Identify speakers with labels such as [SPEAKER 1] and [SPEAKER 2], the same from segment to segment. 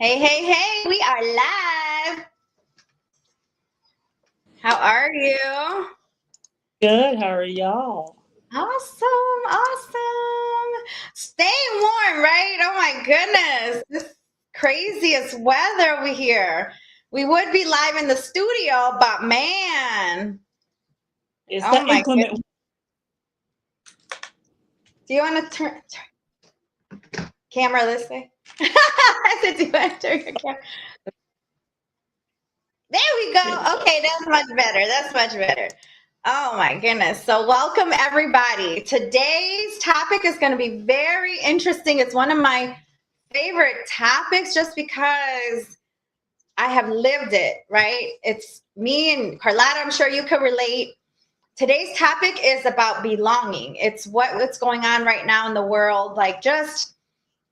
[SPEAKER 1] Hey, hey, hey, we are live. How are you?
[SPEAKER 2] Good. How are y'all?
[SPEAKER 1] Awesome. Staying warm, right? Oh my goodness. This craziest weather over here. We would be live in the studio, but man.
[SPEAKER 2] It's
[SPEAKER 1] Oh
[SPEAKER 2] the
[SPEAKER 1] my
[SPEAKER 2] inclement.
[SPEAKER 1] goodness. Do you want to turn camera this way? I said, do you want to turn your camera? There we go. Okay, that's much better. That's much better. Oh my goodness. So, welcome everybody. Today's topic is going to be very interesting. It's one of my favorite topics just because I have lived it, right? It's me and Carlotta. I'm sure you can relate. Today's topic is about belonging. It's what's going on right now in the world.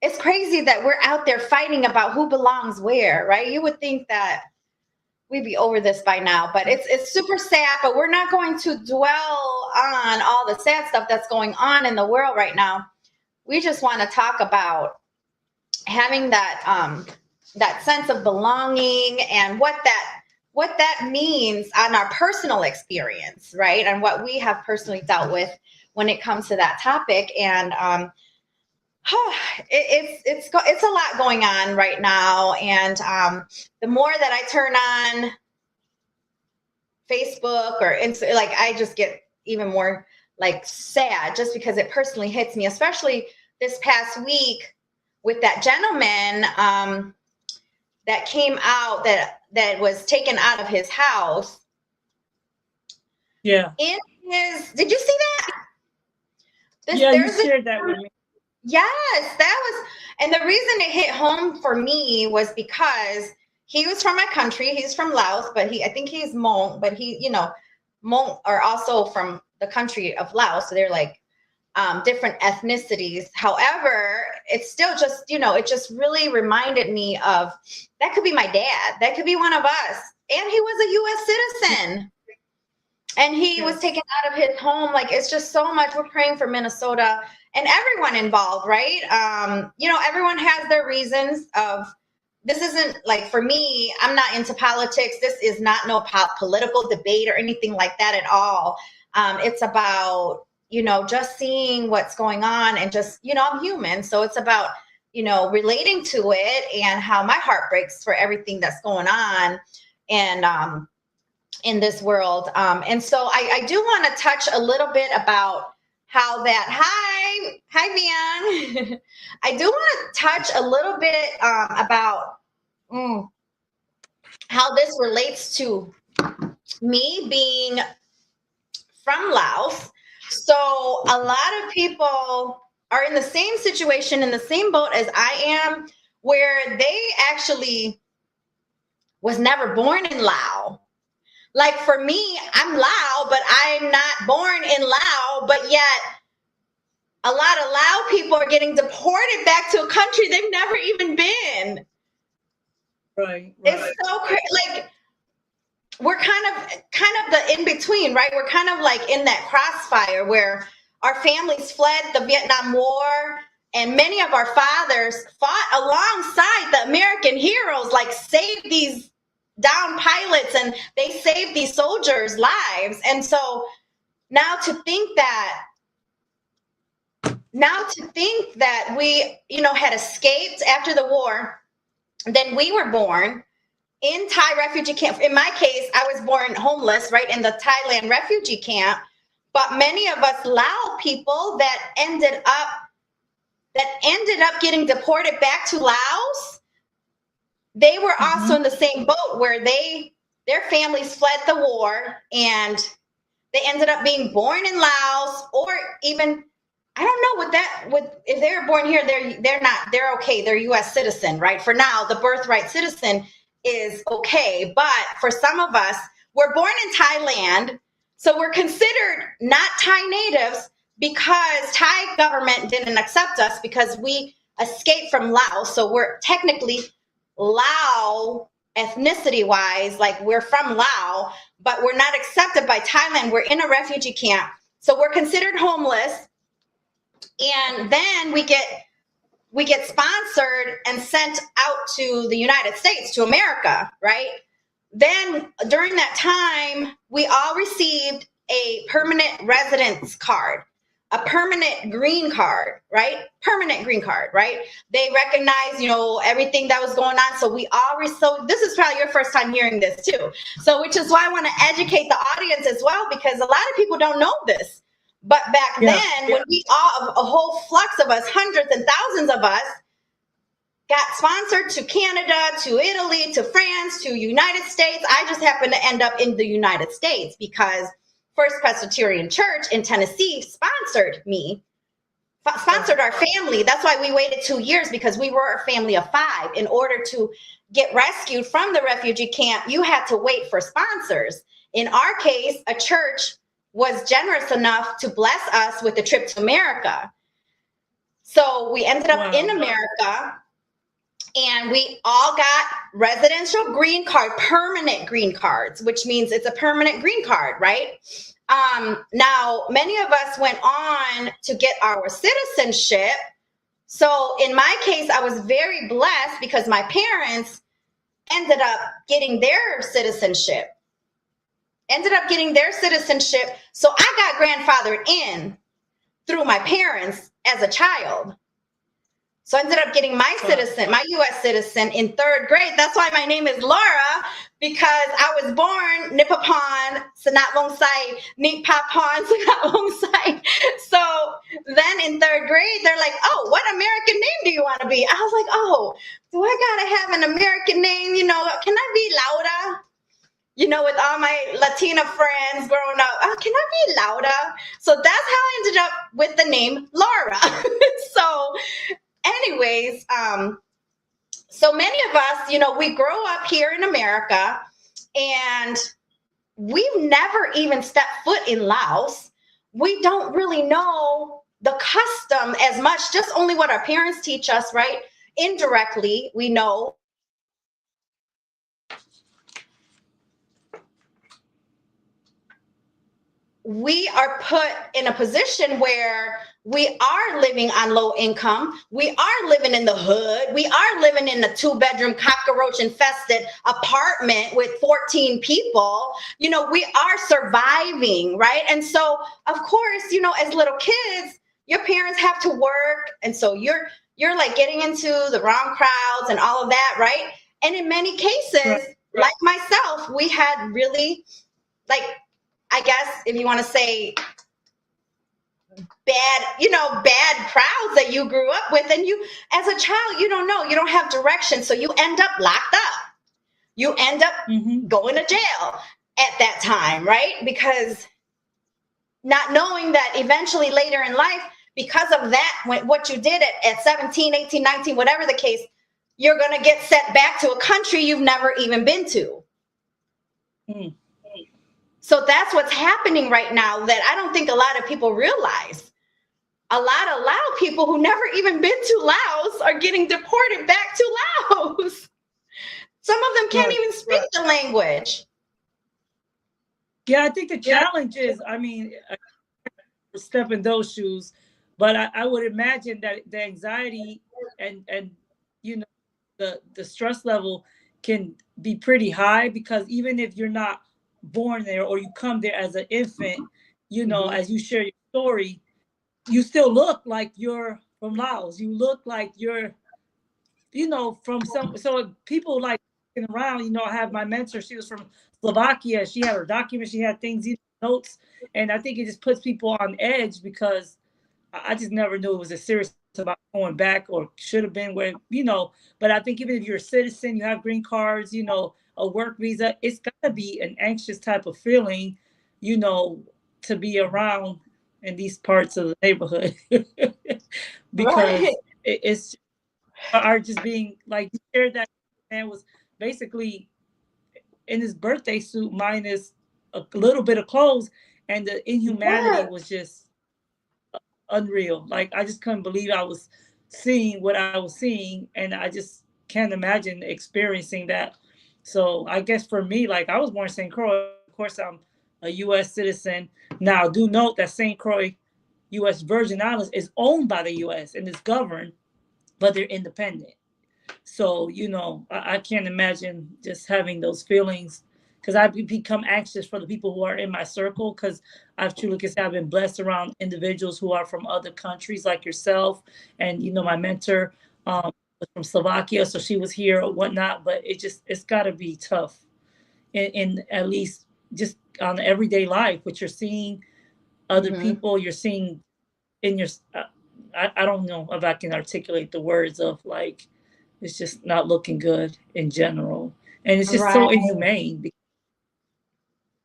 [SPEAKER 1] It's crazy that we're out there fighting about who belongs where, right? You would think that we'd be over this by now, but it's super sad, but we're not going to dwell on all the sad stuff that's going on in the world right now. We just want to talk about having that sense of belonging and what that means on our personal experience, right? And what we have personally dealt with when it comes to that topic. And it's a lot going on right now, and the more that I turn on Facebook or Insta, like I just get even more like sad just because it personally hits me, especially this past week with that gentleman that came out that was taken out of his house.
[SPEAKER 2] Yeah.
[SPEAKER 1] Did you see that?
[SPEAKER 2] You shared that with me.
[SPEAKER 1] Yes, and the reason it hit home for me was because he was from my country. He's from Laos, but I think he's Hmong, but Hmong are also from the country of Laos. So they're like different ethnicities. However, it's still just, it just really reminded me of, that could be my dad. That could be one of us. And he was a U.S. citizen. And he was taken out of his home. Like, it's just so much. We're praying for Minnesota and everyone involved, right? Everyone has their reasons this isn't like, for me, I'm not into politics. This is not no political debate or anything like that at all. It's about, just seeing what's going on and just, I'm human. So it's about, relating to it and how my heart breaks for everything that's going on. And, in this world. And so I do want to touch a little bit about how that, hi Vian. I do want to touch a little bit about how this relates to me being from Laos. So a lot of people are in the same situation, in the same boat as I am, where they actually was never born in Laos. Like, for me, I'm Lao, but I'm not born in Lao, but yet a lot of Lao people are getting deported back to a country they've never even been.
[SPEAKER 2] Right.
[SPEAKER 1] It's so crazy. Like, we're kind of the in-between, right? We're kind of like in that crossfire where our families fled the Vietnam War, and many of our fathers fought alongside the American heroes, like saved these down pilots, and they saved these soldiers' lives. And so now to think that we, had escaped after the war, then we were born in Thai refugee camp. In my case, I was born homeless, right, in the Thailand refugee camp. But many of us Lao people that ended up getting deported back to Laos, they were also in the same boat where their families fled the war, and they ended up being born in Laos, or even, I don't know if they were born here, they're okay. They're U.S. citizen, right? For now, the birthright citizen is okay. But for some of us, we're born in Thailand, so we're considered not Thai natives because Thai government didn't accept us because we escaped from Laos. So we're technically Lao ethnicity wise, like we're from Lao, but we're not accepted by Thailand. We're in a refugee camp. So we're considered homeless. And then we get we get sponsored and sent out to the United States, to America, right? Then during that time, we all received a permanent residence card, a permanent green card, right? Permanent green card, right? They recognize, everything that was going on. So we all so this is probably your first time hearing this too. So which is why I want to educate the audience as well, because a lot of people don't know this. But back then, when we all, a whole flux of us, hundreds and thousands of us, got sponsored to Canada, to Italy, to France, to United States. I just happened to end up in the United States because First Presbyterian Church in Tennessee sponsored our family. That's why we waited 2 years, because we were a family of 5. In order to get rescued from the refugee camp, you had to wait for sponsors. In our case, a church was generous enough to bless us with a trip to America. So we ended up in America, and we all got residential green card, permanent green cards, which means it's a permanent green card, right? Now, many of us went on to get our citizenship. So in my case, I was very blessed because my parents ended up getting their citizenship. So I got grandfathered in through my parents as a child. So I ended up getting my U.S. citizen in 3rd grade. That's why my name is Laura, because I was born Nipapon, Sanat Nipapon, Sanat. So then in 3rd grade, they're like, oh, what American name do you want to be? I was like, oh, do I got to have an American name? Can I be Laura? With all my Latina friends growing up, can I be Laura? So that's how I ended up with the name Laura. So anyways, so many of us, we grow up here in America, and we've never even stepped foot in Laos. We don't really know the custom as much, just only what our parents teach us, right? Indirectly, we know. We are put in a position where we are living on low income. We are living in the hood. We are living in a 2-bedroom cockroach infested apartment with 14 people. We are surviving, right? And so, of course, as little kids, your parents have to work. And so you're like getting into the wrong crowds and all of that, right? And in many cases, like myself, we had really, I guess if you want to say bad crowds that you grew up with, and you, as a child, you don't know, you don't have direction. So you end up locked up. You end up going to jail at that time, right? Because not knowing that eventually later in life, because of that, what you did at 17, 18, 19, whatever the case, you're going to get sent back to a country you've never even been to. So that's what's happening right now that I don't think a lot of people realize. A lot of Lao people who never even been to Laos are getting deported back to Laos. Some of them can't even speak the language.
[SPEAKER 2] Yeah, I think the challenge is, step in those shoes, but I would imagine that the anxiety and the stress level can be pretty high, because even if you're not born there or you come there as an infant, as you share your story, you still look like you're from Laos. You look like you're, from some, so people like around, I have my mentor, she was from Slovakia. She had her documents, she had things, notes. And I think it just puts people on edge, because I just never knew it was as serious about going back, or should have been where, but I think even if you're a citizen, you have green cards, a work visa, it's got to be an anxious type of feeling, to be around in these parts of the neighborhood. Because it's are just being like, you shared that man was basically in his birthday suit minus a little bit of clothes, and the inhumanity was just unreal. Like, I just couldn't believe I was seeing what I was seeing, and I just can't imagine experiencing that. So I guess for me, like, I was born in St. Croix. Of course, I'm a U.S. citizen. Now, do note that St. Croix, U.S. Virgin Islands, is owned by the U.S. and is governed but they're independent. So, I can't imagine just having those feelings, because I become anxious for the people who are in my circle, because I've truly, like I've been blessed around individuals who are from other countries like yourself. And, my mentor was from Slovakia, so she was here or whatnot, but it's got to be tough in at least just on everyday life, what you're seeing other people, you're seeing in your, I don't know if I can articulate the words of like, it's just not looking good in general. And it's just so inhumane.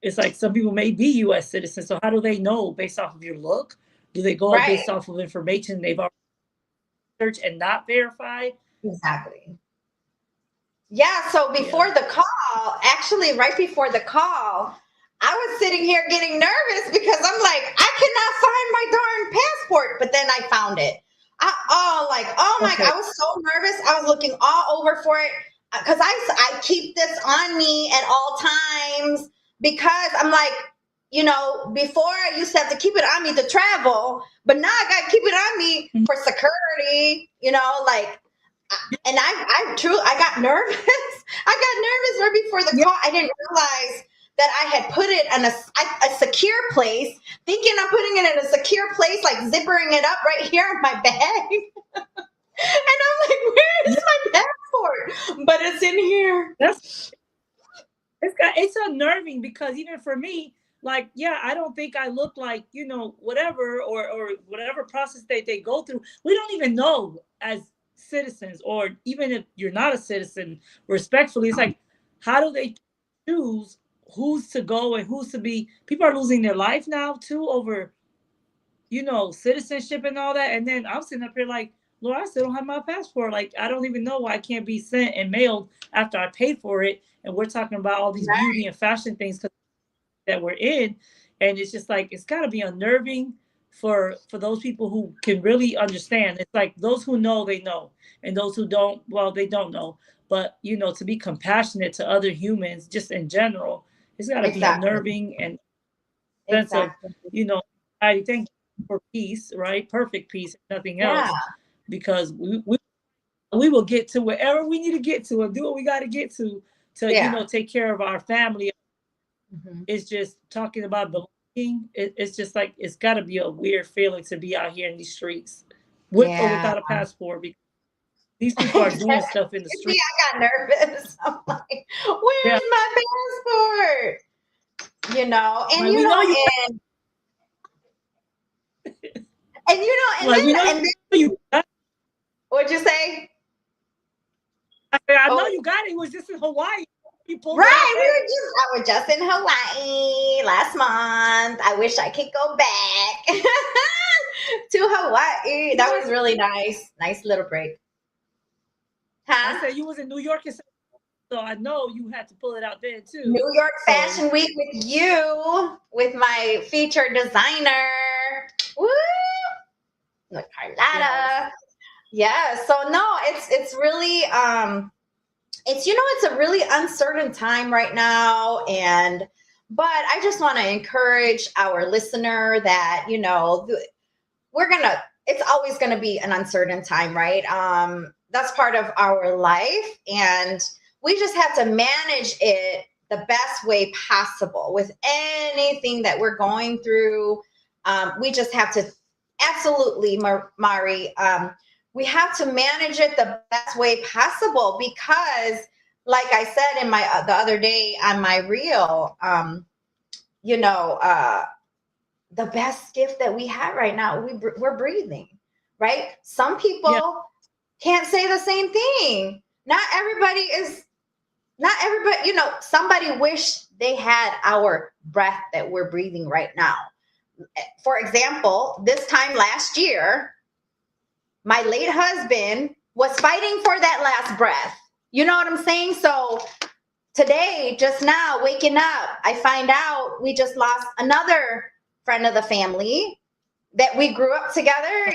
[SPEAKER 2] It's like some people may be U.S. citizens. So how do they know based off of your look? Do they go based off of information they've already searched and not verified?
[SPEAKER 1] Exactly. Yeah. So before the call, actually right before the call, I was sitting here getting nervous because I'm like, I cannot find my darn passport. But then I found it. I was so nervous. I was looking all over for it because I keep this on me at all times, because I'm like, before I used to have to keep it on me to travel, but now I got to keep it on me for security, and I got nervous. I got nervous right before the call. I didn't realize that I had put it in a secure place, thinking I'm putting it in a secure place, like zippering it up right here in my bag. And I'm like, where is my passport? But it's in here.
[SPEAKER 2] It's unnerving, because even for me, like, I don't think I look like, whatever, or whatever process they go through. We don't even know as citizens, or even if you're not a citizen, respectfully, it's like, how do they choose who's to go and who's to be? People are losing their life now too over, citizenship and all that. And then I'm sitting up here like, Lord, I still don't have my passport. Like, I don't even know why I can't be sent and mailed after I paid for it. And we're talking about all these beauty and fashion things that we're in. And it's just like, it's got to be unnerving for those people who can really understand. It's like those who know, they know. And those who don't, well, they don't know. But, to be compassionate to other humans just in general, it's got to be unnerving and sense of, I thank you for peace, right? Perfect peace, nothing else. Because we will get to wherever we need to get to and do what we got to get to take care of our family. It's just talking about belonging. It's just like, it's got to be a weird feeling to be out here in these streets with or without a passport, because these people are doing stuff in the street.
[SPEAKER 1] I got nervous. I'm like, where's my passport? And what'd you say?
[SPEAKER 2] I know you got it. It was just in Hawaii.
[SPEAKER 1] I was just in Hawaii last month. I wish I could go back to Hawaii. That was really nice. Nice little break.
[SPEAKER 2] I said you was in New York, so I know you had to pull it out there too.
[SPEAKER 1] New York Fashion Week with you, with my featured designer. Woo! With Carlotta. Yeah. So no, it's really it's a really uncertain time right now, but I just want to encourage our listener that it's always gonna be an uncertain time, right? That's part of our life, and we just have to manage it the best way possible with anything that we're going through. We just have to absolutely, Mari, we have to manage it the best way possible, because like I said in the other day on my reel, the best gift that we have right now, we're breathing, right? Some people can't say the same thing. Not everybody, somebody wish they had our breath that we're breathing right now. For example, this time last year, my late husband was fighting for that last breath. You know what I'm saying? So today, just now, waking up, I find out we just lost another friend of the family that we grew up together.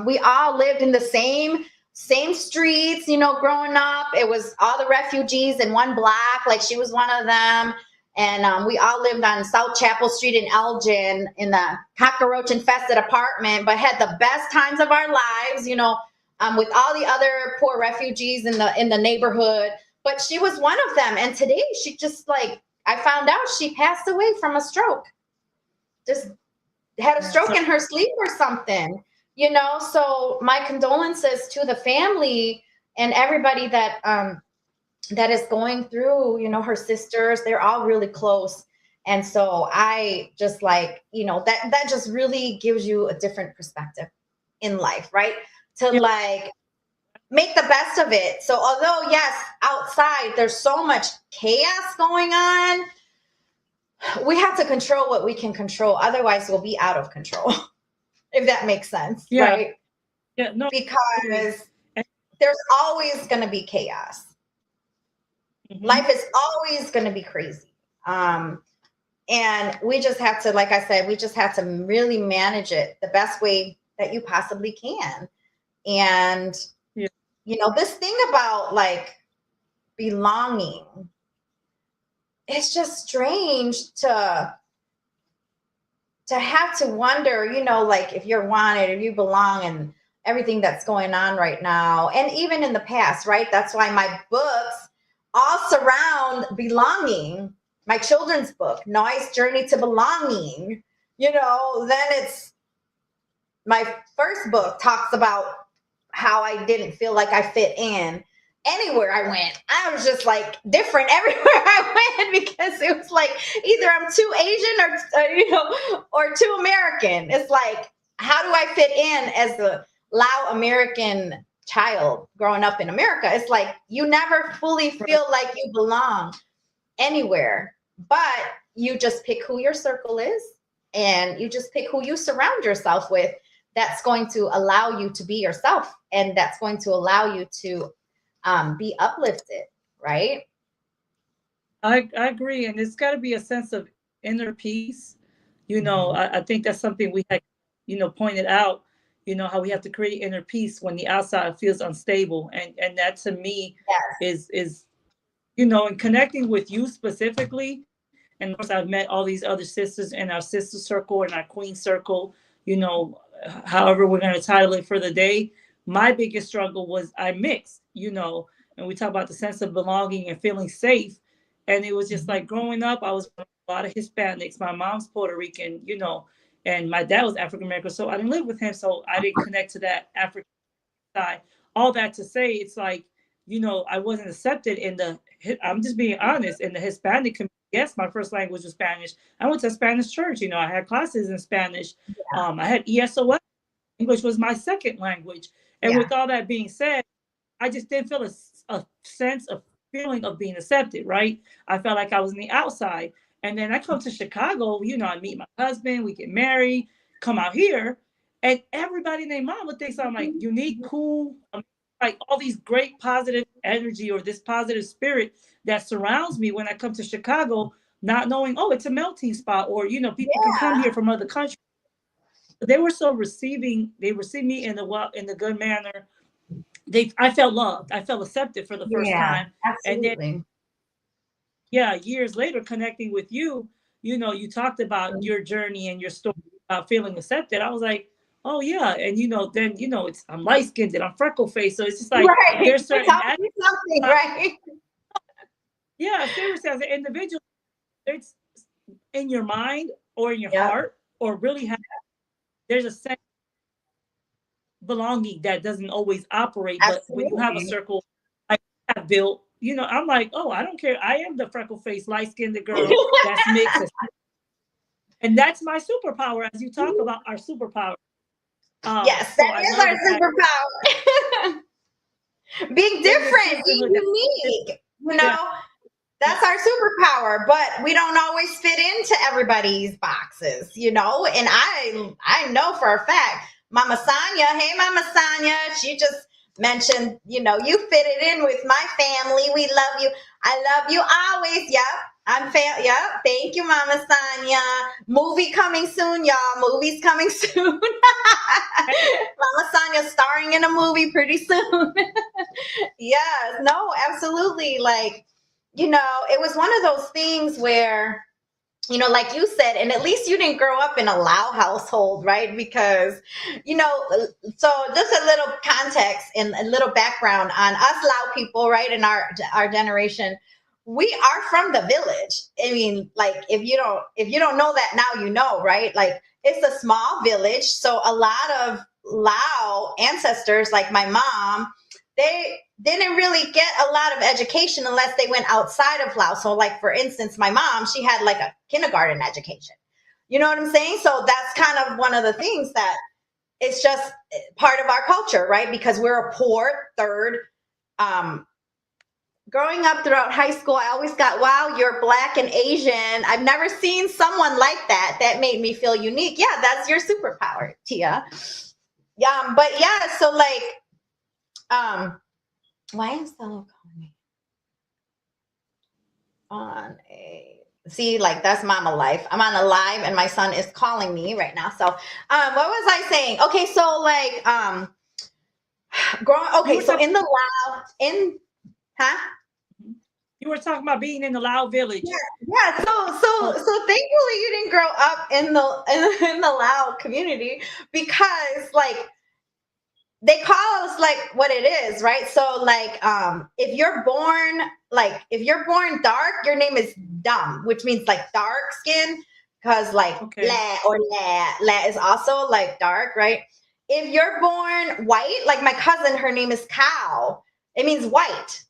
[SPEAKER 1] We all lived in the same streets, growing up. It was all the refugees in one block. Like, she was one of them. And we all lived on South Chapel Street in Elgin in a cockroach-infested apartment, but had the best times of our lives. with all the other poor refugees in the neighborhood. But she was one of them. And today she just like, I found out she passed away from a stroke. Just had a stroke in her sleep or something, So my condolences to the family and everybody that is going through, her sisters. They're all really close. And so I just like, that just really gives you a different perspective in life, right? To like make the best of it. So although, yes, outside there's so much chaos going on, we have to control what we can control. Otherwise we'll be out of control, if that makes sense, right?
[SPEAKER 2] Yeah, no.
[SPEAKER 1] Because there's always going to be chaos. Mm-hmm. Life is always going to be crazy. And we just have to, like I said, we just have to really manage it the best way that you possibly can. And, this thing about like belonging, it's just strange to have to wonder, like if you're wanted, if you belong, and everything that's going on right now. And even in the past, right? That's why my books all surround belonging. My children's book, Noise Journey to Belonging, then it's my first book talks about how I didn't feel like I fit in anywhere I went. I was just like different everywhere I went because it was like either I'm too Asian or too American. It's like, how do I fit in as a loud American child growing up in America? It's like you never fully feel like you belong anywhere, but you just pick who your circle is and you just pick who you surround yourself with. That's going to allow you to be yourself, and that's going to allow you to be uplifted, right?
[SPEAKER 2] I agree. And it's got to be a sense of inner peace. I think that's something we had, pointed out, how we have to create inner peace when the outside feels unstable. And that to me is and connecting with you specifically. And of course, I've met all these other sisters in our sister circle and our queen circle, however we're going to title it for the day. My biggest struggle was I mixed, and we talk about the sense of belonging and feeling safe. And it was just like growing up, I was a lot of Hispanics. My mom's Puerto Rican, and my dad was African American. So I didn't live with him. So I didn't connect to that African side. All that to say, it's like, I wasn't accepted I'm just being honest, in the Hispanic community. Yes, my first language was Spanish. I went to a Spanish church. I had classes in Spanish. Yeah. I had ESOL. English was my second language. And with all that being said, I just didn't feel a sense of feeling of being accepted, right? I felt like I was on the outside. And then I come to Chicago, I meet my husband, we get married, come out here, and everybody and their mama thinks I'm like unique, cool, like all these great positive energy or this positive spirit that surrounds me when I come to Chicago, not knowing, it's a melting spot, or, people can come here from other countries. They were so receiving. They received me in the good manner. I felt loved. I felt accepted for the first time.
[SPEAKER 1] Absolutely.
[SPEAKER 2] And then, years later, connecting with you, you talked about your journey and your story about feeling accepted. I was like, oh yeah, and then I'm light skinned and I'm freckle faced, so it's just like there's certain
[SPEAKER 1] something, right?
[SPEAKER 2] Yeah, seriously, as an individual, it's in your mind or in your heart, or really there's a sense of belonging that doesn't always operate. Absolutely. But when you have a circle like I have built, I'm like, I don't care. I am the freckle faced, light skinned girl that's mixed, and that's my superpower. As you talk about our superpower.
[SPEAKER 1] Yes, that is our superpower. Being different, being unique, that's our superpower, but we don't always fit into everybody's boxes, and I know for a fact, Mama Sonia, hey Mama Sonia, she just mentioned, you fit it in with my family. We love you. I love you always. Yep. Thank you, Mama Sonia. Movie coming soon, y'all. Movies coming soon. Mama Sonia starring in a movie pretty soon. Yes, no, absolutely. Like, it was one of those things where you know, like you said, and at least you didn't grow up in a Lao household, right? Because, you know, so just a little context and a little background on us Lao people, right? In our generation, we are from the village. I mean, like if you don't know that now, you know, right? Like it's a small village, so a lot of Lao ancestors, like my mom, they didn't really get a lot of education unless they went outside of Laos. So, like, for instance, my mom, she had like a kindergarten education. You know what I'm saying? So that's kind of one of the things that it's just part of our culture, right? Because we're a poor third. Growing up throughout high school, I always got, wow, you're Black and Asian. I've never seen someone like that. That made me feel unique. Yeah, that's your superpower, Tia. Yeah, but yeah, so like, why is Stella calling me on a see, like that's mama life. I'm on a live and my son is calling me right now. So what was I saying? Okay, so like so in the Lao in huh?
[SPEAKER 2] You were talking about being in the Lao village.
[SPEAKER 1] Yeah. So thankfully you didn't grow up in the Lao community, because like they call us like what it is, right? So like if you're born dark, your name is Dum, which means like dark skin, because like La or La is also like dark, right? If you're born white, like my cousin, her name is Cow, it means white.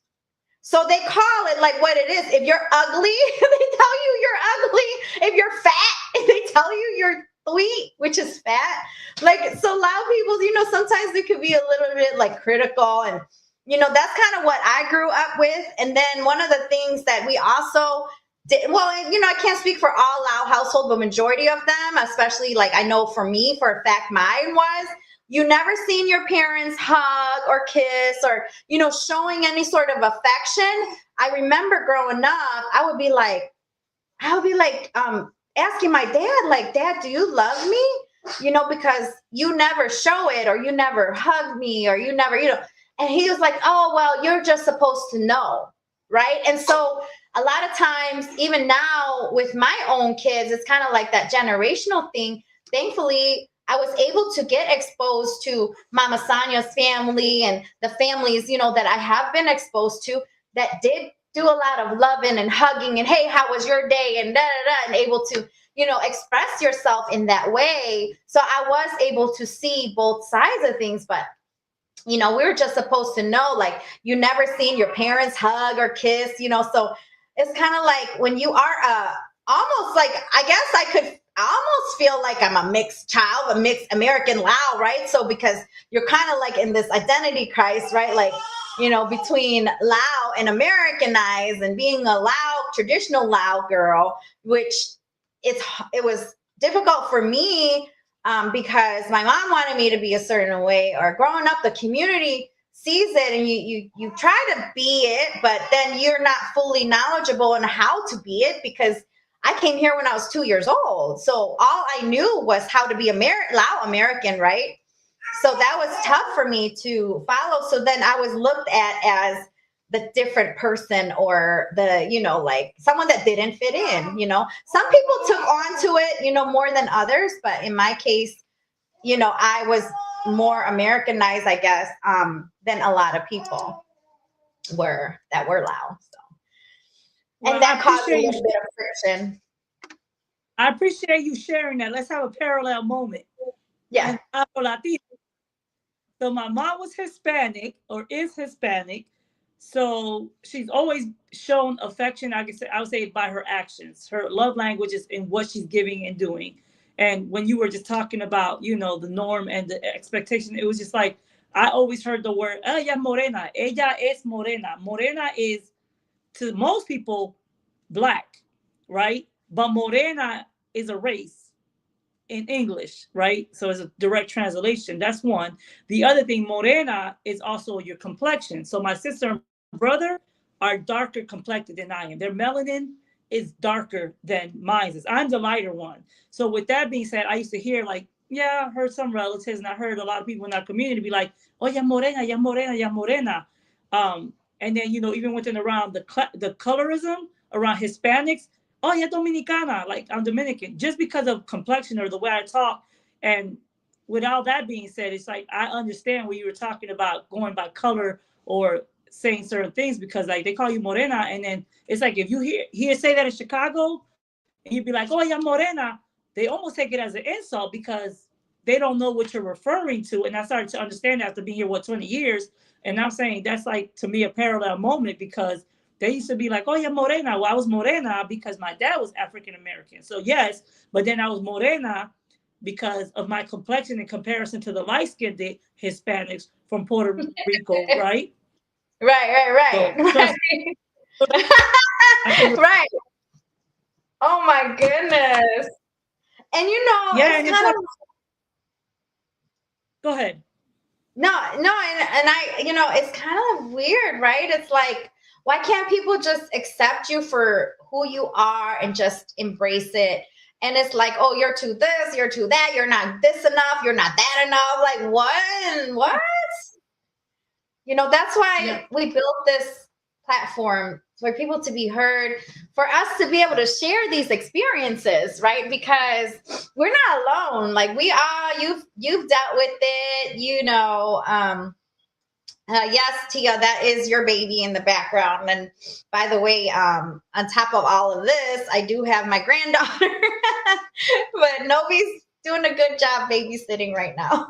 [SPEAKER 1] So they call it like what it is. If you're ugly, they tell you you're ugly. If you're fat, they tell you you're sweet, which is fat. Like, so Lao people, you know, sometimes they could be a little bit like critical, and you know, that's kind of what I grew up with. And then one of the things that we also did, well, you know, I can't speak for all Lao household, but majority of them, especially like I know for me, for a fact, mine was, you never seen your parents hug or kiss or, you know, showing any sort of affection. I remember growing up, I would be like, asking my dad, like, Dad, do you love me? You know, because you never show it, or you never hug me, or you never, you know. And he was like, oh, well, you're just supposed to know, right? And so a lot of times, even now with my own kids, it's kind of like that generational thing. Thankfully, I was able to get exposed to Mama Sonia's family and the families, you know, that I have been exposed to that did do a lot of loving and hugging and, hey, how was your day? And and able to, you know, express yourself in that way. So I was able to see both sides of things, but you know, we were just supposed to know, like, you never seen your parents hug or kiss, you know. So it's kind of like when you are almost like, I guess I almost feel like I'm a mixed child, a mixed American Lao, right? So because you're kind of like in this identity crisis, right? Like, you know, between Lao and Americanized, and being a Lao, traditional Lao girl, which it was difficult for me because my mom wanted me to be a certain way, or growing up, the community sees it and you try to be it, but then you're not fully knowledgeable on how to be it, because I came here when I was 2 years old. So all I knew was how to be Lao American, right? So that was tough for me to follow. So then I was looked at as the different person, or the, you know, like someone that didn't fit in, you know. Some people took on to it, you know, more than others. But in my case, you know, I was more Americanized, I guess, than a lot of people that were Lao. So.
[SPEAKER 2] Well,
[SPEAKER 1] and that caused a little bit of friction.
[SPEAKER 2] I appreciate you sharing that. Let's have a parallel moment.
[SPEAKER 1] Yeah.
[SPEAKER 2] So my mom was Hispanic, or is Hispanic. So she's always shown affection. I would say by her actions. Her love language is in what she's giving and doing. And when you were just talking about, you know, the norm and the expectation, it was just like, I always heard the word, ella morena, ella es morena. Morena is, to most people, Black, right? But morena is a race in English, right? So it's a direct translation. That's one. The other thing, morena is also your complexion. So my sister and brother are darker complected than I am. Their melanin is darker than mine is. I'm the lighter one. So with that being said, I used to hear, like, yeah, I heard some relatives, and I heard a lot of people in our community be like, oh, ya morena, ya morena, ya morena. And then, you know, even within around the colorism around Hispanics, oh, yeah, Dominicana, like I'm Dominican, just because of complexion or the way I talk. And with all that being said, it's like I understand what you were talking about going by color or saying certain things, because like they call you morena, and then it's like if you hear say that in Chicago, and you'd be like, oh, yeah, morena, they almost take it as an insult because they don't know what you're referring to. And I started to understand that after being here, 20 years. And I'm saying that's like, to me, a parallel moment, because they used to be like, oh, yeah, morena. Well, I was morena because my dad was African American. So, yes, but then I was morena because of my complexion in comparison to the light-skinned Hispanics from Puerto Rico, right?
[SPEAKER 1] Right.
[SPEAKER 2] So, trust
[SPEAKER 1] Right. Right. Oh my goodness. And
[SPEAKER 2] yeah,
[SPEAKER 1] it's kind of,
[SPEAKER 2] go ahead.
[SPEAKER 1] no, and I, it's kind of weird, right? It's like, why can't people just accept you for who you are and just embrace it? And it's like, oh, you're too this, you're too that, you're not this enough, you're not that enough. Like, what? That's why we built this platform for people to be heard, for us to be able to share these experiences, right? Because we're not alone. Like, we are, you've dealt with it, yes, Tia, that is your baby in the background. And by the way, on top of all of this, I do have my granddaughter, but nobody's doing a good job babysitting right now.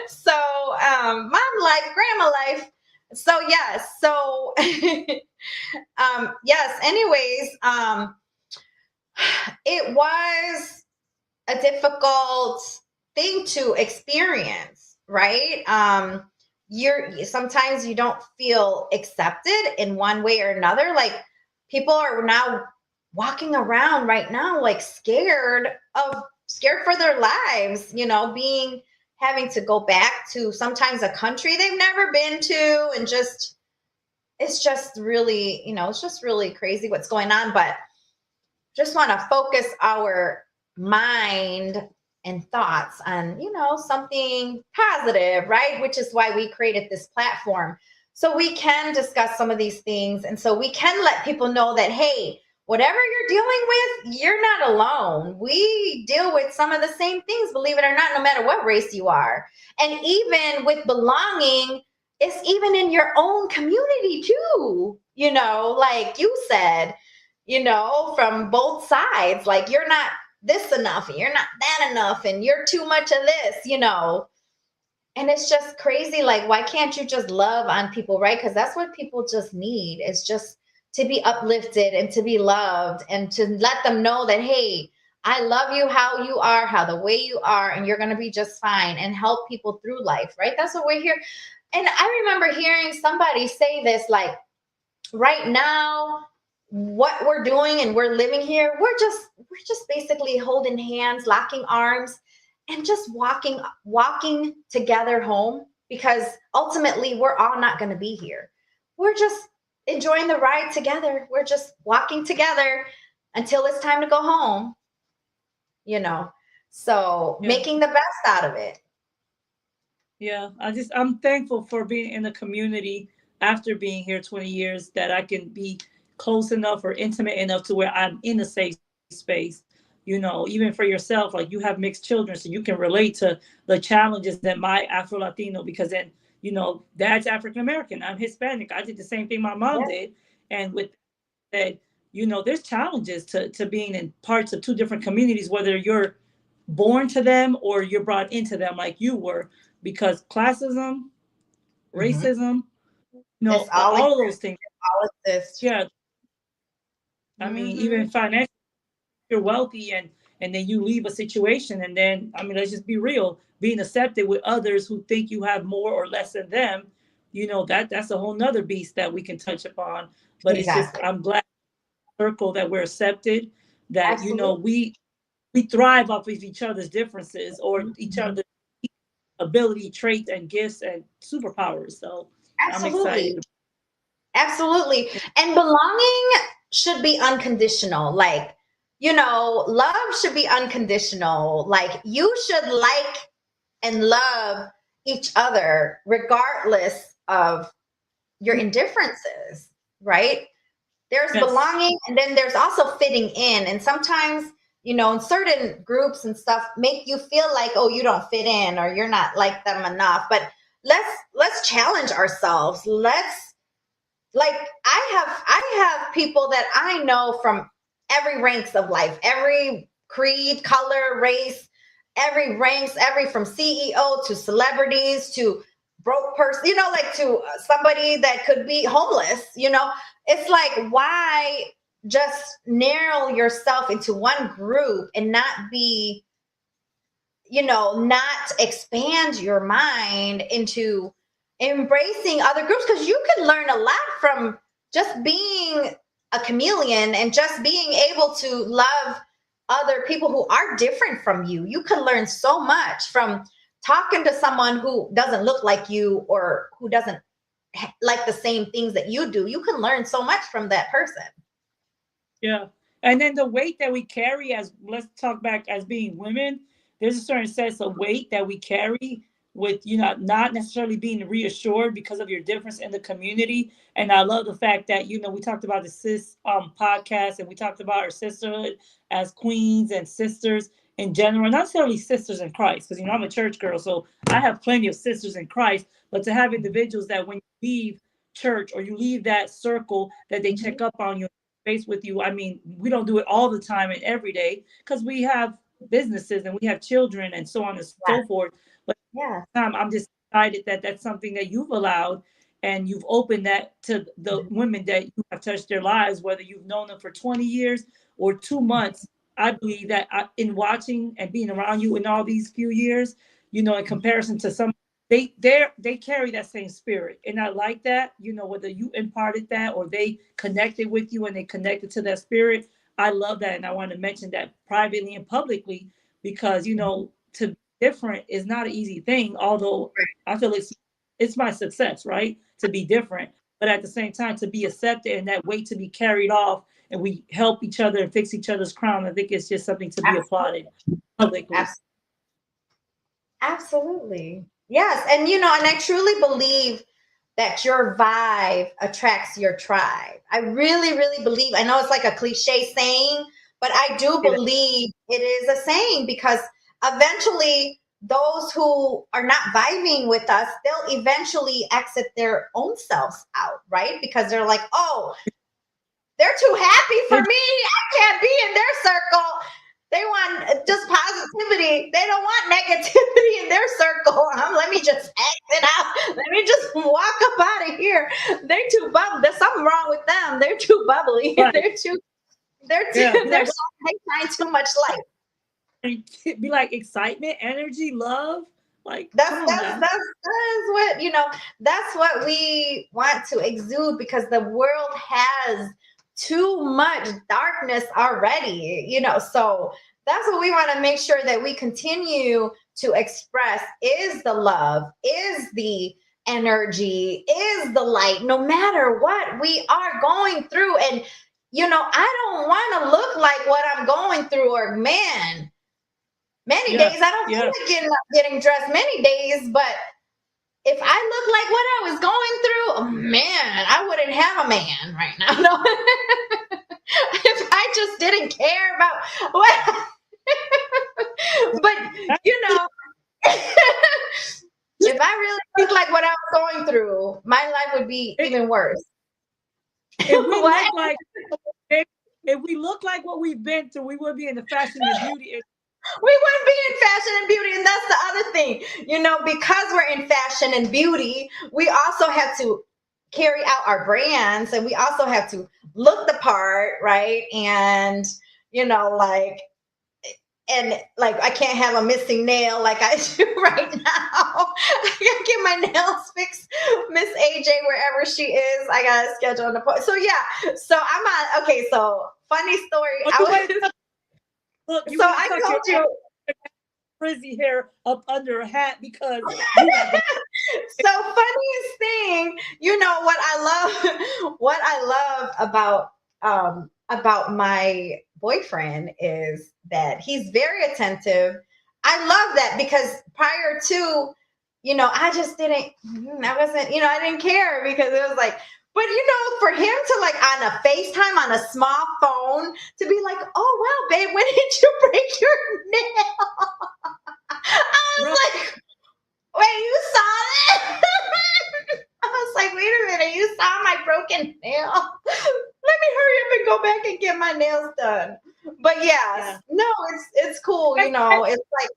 [SPEAKER 1] So, mom life, grandma life. So yes. So, yes. Anyways, it was a difficult thing to experience, right? Sometimes you don't feel accepted in one way or another. Like, people are now walking around right now, like scared for their lives, having to go back to sometimes a country they've never been to. And it's just really, it's just really crazy what's going on. But just want to focus our mind and thoughts on, something positive, right? Which is why we created this platform. So we can discuss some of these things. And so we can let people know that, hey, whatever you're dealing with, you're not alone. We deal with some of the same things, believe it or not, no matter what race you are. And even with belonging, it's even in your own community too, like you said, from both sides. Like, you're not this enough, and you're not that enough, and you're too much of this, And it's just crazy. Like, why can't you just love on people, right? Because that's what people just need, is just to be uplifted and to be loved, and to let them know that, hey, I love you how you are, how the way you are, and you're going to be just fine, and help people through life, right? That's what we're here. And I remember hearing somebody say this, like, right now, what we're doing and we're living here, we're just basically holding hands, locking arms, and just walking together home, because ultimately we're all not going to be here. We're just enjoying the ride together. We're just walking together until it's time to go home, so making the best out of it.
[SPEAKER 2] Yeah, I'm thankful for being in the community after being here 20 years, that I can be close enough or intimate enough to where I'm in a safe space. Even for yourself, like, you have mixed children, so you can relate to the challenges that my Afro Latino, because then, dad's African American, I'm Hispanic. I did the same thing my mom did. And with that, there's challenges to being in parts of two different communities, whether you're born to them or you're brought into them like you were, because classism, racism, all of those things.
[SPEAKER 1] All exist.
[SPEAKER 2] Yeah. I mean, even financially, you're wealthy, and then you leave a situation, and then, I mean, let's just be real, being accepted with others who think you have more or less than them, that's a whole nother beast that we can touch upon. But It's just, I'm glad circle that we're accepted, that, Absolutely. We thrive off of each other's differences, or each other's ability, traits, and gifts and superpowers. So
[SPEAKER 1] Absolutely.
[SPEAKER 2] I'm excited.
[SPEAKER 1] Absolutely. And belonging should be unconditional. Like, love should be unconditional. Like, you should like and love each other regardless of your indifferences, right? There's
[SPEAKER 2] Yes.
[SPEAKER 1] belonging, and then there's also fitting in. And sometimes, you know, in certain groups and stuff make you feel like, oh, you don't fit in or you're not like them enough. But let's challenge ourselves. Let's, like, I have people that I know from every ranks of life, every creed, color, race, every ranks, every from CEO to celebrities to broke person, you know, like to somebody that could be homeless, you know. It's like, why just narrow yourself into one group and not be, you know, not expand your mind into embracing other groups? Because you can learn a lot from just being a chameleon and just being able to love other people who are different from you. You can learn so much from talking to someone who doesn't look like you or who doesn't like the same things that you do. You can learn so much from that person.
[SPEAKER 2] Yeah. And then the weight that we carry, as let's talk back as being women, there's a certain sense of weight that we carry with, you know, not necessarily being reassured because of your difference in the community. And I love the fact that, you know, we talked about the sis podcast, and we talked about our sisterhood as queens and sisters in general, not necessarily sisters in Christ, because, you know, I'm a church girl, so I have plenty of sisters in Christ. But to have individuals that when you leave church or you leave that circle, that they check up on you, face with you. I mean, we don't do it all the time and every day because we have businesses and we have children and so on and so forth. But
[SPEAKER 1] Yeah.
[SPEAKER 2] I'm just excited that that's something that you've allowed, and you've opened that to the women that you have touched their lives, whether you've known them for 20 years or 2 months. I believe that in watching and being around you in all these few years, you know, in comparison to some, they carry that same spirit, and I like that. You know, whether you imparted that or they connected with you and they connected to that spirit, I love that, and I want to mention that privately and publicly, because, you know, to be different is not an easy thing. Although I feel it's my success, right, to be different, but at the same time to be accepted and that weight to be carried off, and we help each other and fix each other's crown. I think it's just something to be applauded publicly.
[SPEAKER 1] Absolutely. Yes. And, you know, and I truly believe that your vibe attracts your tribe. I really, really believe, I know it's like a cliche saying, but I do believe it is a saying, because eventually those who are not vibing with us, they'll eventually exit their own selves out, right? Because they're like, oh, they're too happy for me. I can't be in their circle. They want just positivity. They don't want negativity in their circle. Let me just exit out. Let me just walk up out of here. They're too bubbly. There's something wrong with them. They're too bubbly.
[SPEAKER 2] Right.
[SPEAKER 1] They shine too much light.
[SPEAKER 2] Be like excitement, energy, love. Like
[SPEAKER 1] That's what, you know, that's what we want to exude, because the world has too much darkness already, you know. So that's what we want to make sure that we continue to express, is the love, is the energy, is the light, no matter what we are going through. And, you know, I don't want to look like what I'm going through, or man, many days I don't feel like getting dressed many days, but if I look like what I was going through, oh man, I wouldn't have a man right now. No. If I just didn't care about what, but, you know, if I really looked like what I was going through, my life would be even worse.
[SPEAKER 2] If we look like what we've been through, we would be in the fashion and beauty.
[SPEAKER 1] We wouldn't be in fashion and beauty. And that's the other thing, you know, because we're in fashion and beauty, we also have to carry out our brands, and we also have to look the part, right? And, you know, like I can't have a missing nail like I do right now. I gotta get my nails fixed. Miss AJ, wherever she is, I gotta schedule an appointment. So yeah, so I'm on. Okay, so funny story.
[SPEAKER 2] Look,
[SPEAKER 1] so I told you
[SPEAKER 2] frizzy hair up under a hat because.
[SPEAKER 1] So funniest thing, you know what I love about my boyfriend is that he's very attentive. I love that, because prior to, you know, I didn't care, because it was like, But for him to like on a FaceTime on a small phone to be like, oh wow, babe, when did you break your nail? I was like, wait, you saw that? I was like, wait a minute, you saw my broken nail? Let me hurry up and go back and get my nails done. But yes, no, it's cool, It's like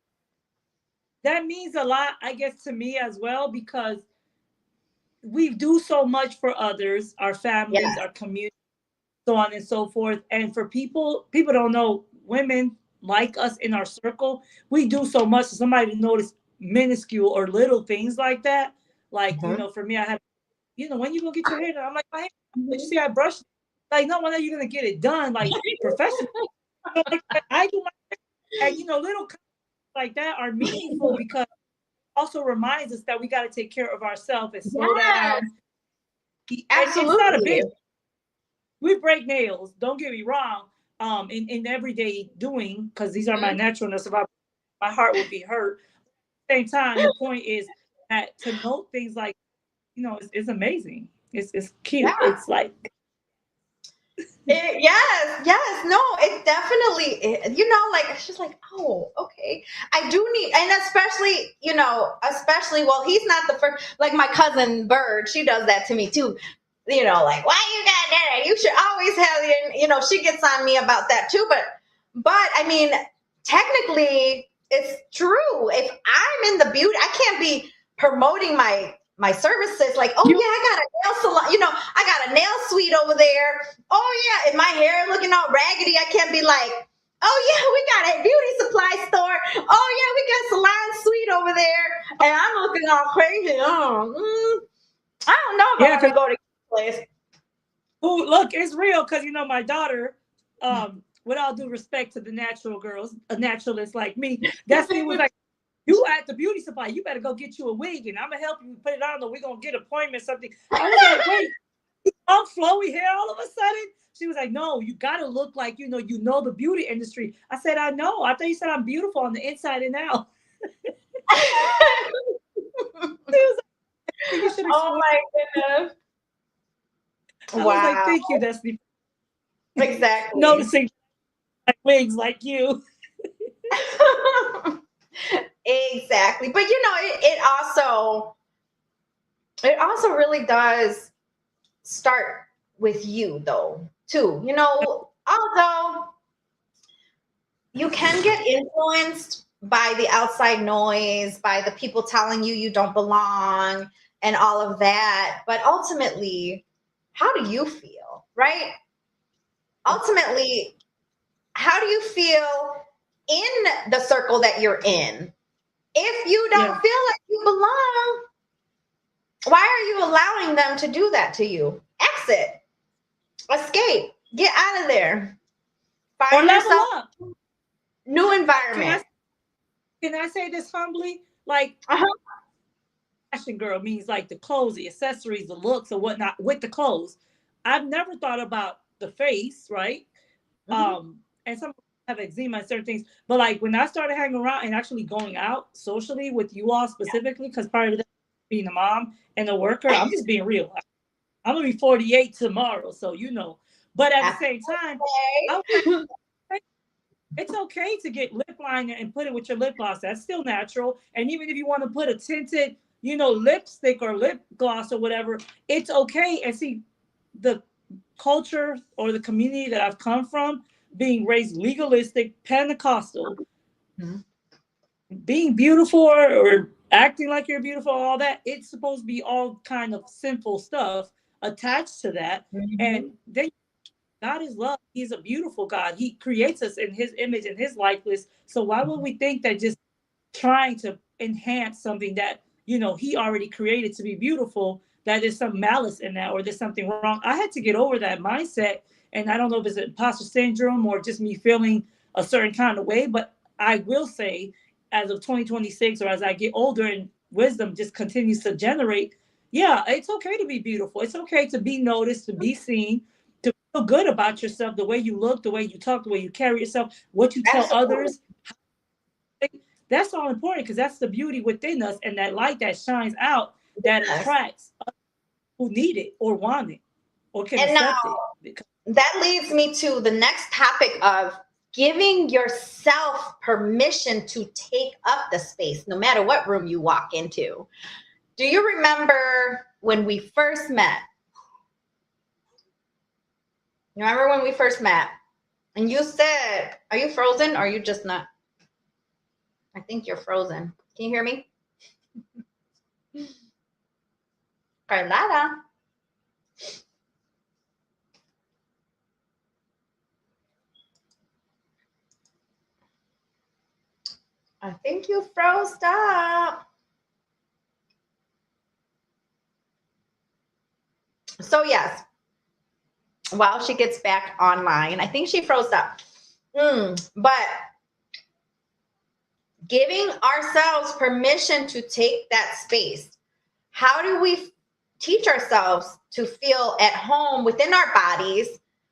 [SPEAKER 2] that means a lot, I guess, to me as well, because we do so much for others, our families, our community, so on and so forth. And for people don't know, women like us in our circle, we do so much for somebody to notice minuscule or little things like that. Like, for me, I have, when you go get your hair done, I'm like, my hair, did you see I brushed? Like, no, when are you going to get it done? Like, professionally. I do my hair. And, little like that are meaningful because it also reminds us that we got to take care of ourselves and slow down.
[SPEAKER 1] Absolutely.
[SPEAKER 2] It's not a big, we break nails, don't get me wrong, in everyday doing, because these are my naturalness. If my heart would be hurt. At the same time, the point is that to note things like, it's amazing. It's cute. Yeah. It's like,
[SPEAKER 1] yes, no, it definitely, like, it's just like, oh, okay, I do need, and especially, well, he's not the first, like my cousin Bird, she does that to me too, like, why you got that? You should always have she gets on me about that too, but I mean, technically, it's true. If I'm in the beauty, I can't be promoting my services like, oh yeah, I got a nail salon, I got a nail suite over there. Oh yeah, and my hair looking all raggedy. I can't be like, oh yeah, we got a beauty supply store. Oh yeah, we got salon suite over there, and I'm looking all crazy. I don't know if I'm gonna go to this place.
[SPEAKER 2] Oh, look, it's real because my daughter, with all due respect to the natural girls, a naturalist like me, that's me was like, you at the beauty supply, you better go get you a wig and I'm gonna help you put it on, or we're gonna get an appointment, something. I was like, wait, I'm flowy hair all of a sudden. She was like, no, you gotta look like you know the beauty industry. I said, I know. I thought you said I'm beautiful on the inside and out.
[SPEAKER 1] Oh my goodness.
[SPEAKER 2] I was like, thank you, Destiny.
[SPEAKER 1] Exactly.
[SPEAKER 2] Noticing wigs like you.
[SPEAKER 1] Exactly. But it also really does start with you though, too. Although you can get influenced by the outside noise, by the people telling you don't belong and all of that. But ultimately, how do you feel, right? Ultimately, how do you feel in the circle that you're in? If you don't feel like you belong, why are you allowing them to do that to you? Exit, escape, get out of there. Find yourself up. New environment.
[SPEAKER 2] Can I say this humbly? Like, fashion girl means like the clothes, the accessories, the looks, or whatnot with the clothes. I've never thought about the face, right? And some have eczema and certain things, but like when I started hanging around and actually going out socially with you all specifically, because part of that being a mom and a worker, I'm just being real. I'm gonna be 48 tomorrow, so But at the same time, it's okay to get lip liner and put it with your lip gloss. That's still natural. And even if you want to put a tinted, lipstick or lip gloss or whatever, it's okay. And see, the culture or the community that I've come from, being raised legalistic, Pentecostal, being beautiful or acting like you're beautiful, all that, it's supposed to be all kind of sinful stuff attached to that. And then God is love. He's a beautiful God. He creates us in his image and his likeness. So why would we think that just trying to enhance something that, he already created to be beautiful, that there's some malice in that or there's something wrong? I had to get over that mindset. And I don't know if it's imposter syndrome or just me feeling a certain kind of way, but I will say as of 2026 or as I get older and wisdom just continues to generate, it's okay to be beautiful. It's okay to be noticed, to be seen, to feel good about yourself, the way you look, the way you talk, the way you carry yourself, what you tell others. That's all important because that's the beauty within us and that light that shines out that attracts others who need it or want it. or can
[SPEAKER 1] And now
[SPEAKER 2] accept it.
[SPEAKER 1] that leads me to the next topic of giving yourself permission to take up the space, no matter what room you walk into. Do you remember when we first met? You remember when we first met? And you said, are you frozen or are you just not? I think you're frozen. Can you hear me? Carlotta. I think you froze up. So yes, while she gets back online, I think she froze up. But giving ourselves permission to take that space. How do we teach ourselves to feel at home within our bodies,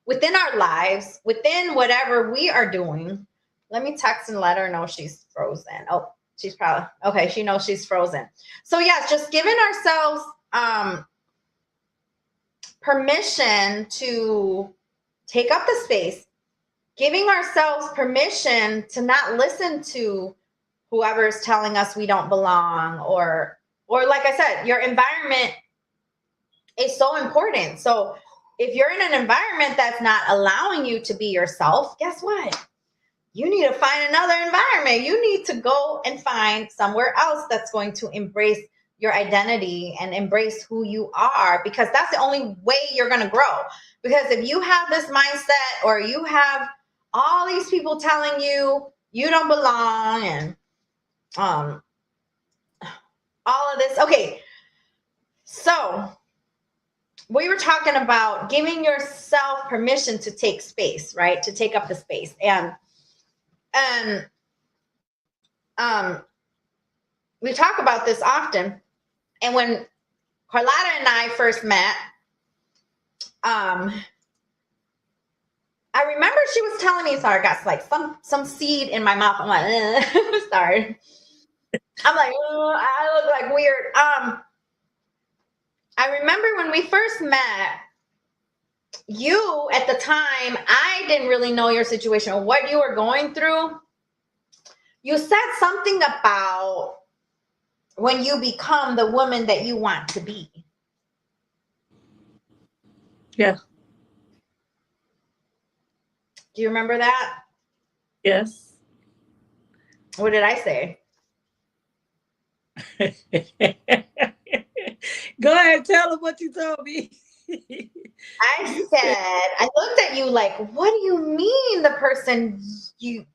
[SPEAKER 1] within our lives, within whatever we are doing? Let me text and let her know she's frozen. Oh, she's probably, okay, she knows she's frozen. So yes, just giving ourselves permission to take up the space, giving ourselves permission to not listen to whoever's telling us we don't belong, or like I said, your environment is so important. So if you're in an environment that's not allowing you to be yourself, guess what? You need to find another environment. You need to go and find somewhere else that's going to embrace your identity and embrace who you are, because that's the only way you're going to grow. Because if you have this mindset, or you have all these people telling you you don't belong, and all of this. Okay. So we were talking about giving yourself permission to take space, right? To take up the space. And we talk about this often. And when Carlotta and I first met, I remember she was telling me, sorry, I got like some seed in my mouth. I'm like, sorry. I'm like, I look like weird. I remember when we first met, you, at the time, I didn't really know your situation or what you were going through. You said something about when you become the woman that you want to be.
[SPEAKER 2] Yeah.
[SPEAKER 1] Do you remember that?
[SPEAKER 2] Yes.
[SPEAKER 1] What did I say?
[SPEAKER 2] Go ahead, tell them what you told me.
[SPEAKER 1] I said, I looked at you like, what do you mean the person you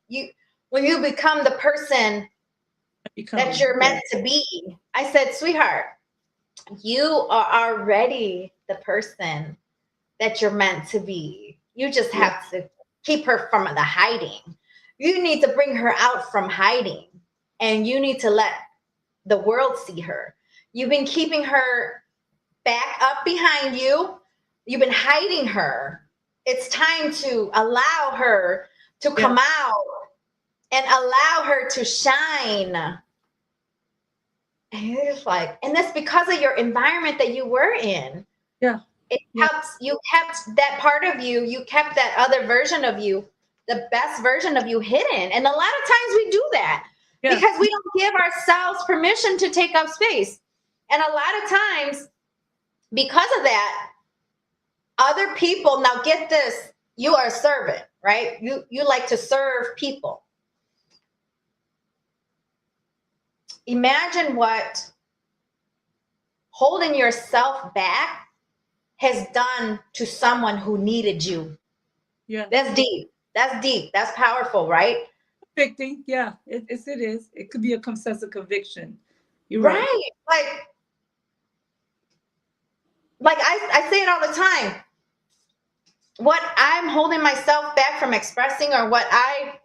[SPEAKER 1] when you become the person that you're meant to be? I said, sweetheart, you are already the person that you're meant to be. You just have to keep her from the hiding. You need to bring her out from hiding, and you need to let the world see her. You've been keeping her back up behind you. You've been hiding her. It's time to allow her to come out and allow her to shine. And it's like, and that's because of your environment that you were in.
[SPEAKER 2] Yeah.
[SPEAKER 1] It helps. You kept that part of you. You kept that other version of you, the best version of you, hidden. And a lot of times we do that because we don't give ourselves permission to take up space. And a lot of times, because of that, other people, now get this, you are a servant, right? You like to serve people. Imagine what holding yourself back has done to someone who needed you.
[SPEAKER 2] Yeah.
[SPEAKER 1] That's deep. That's deep. That's powerful, right?
[SPEAKER 2] Convicting. Yeah, it is. It could be a sense of conviction. You're right.
[SPEAKER 1] Like I say it all the time. What I'm holding myself back from expressing, or when I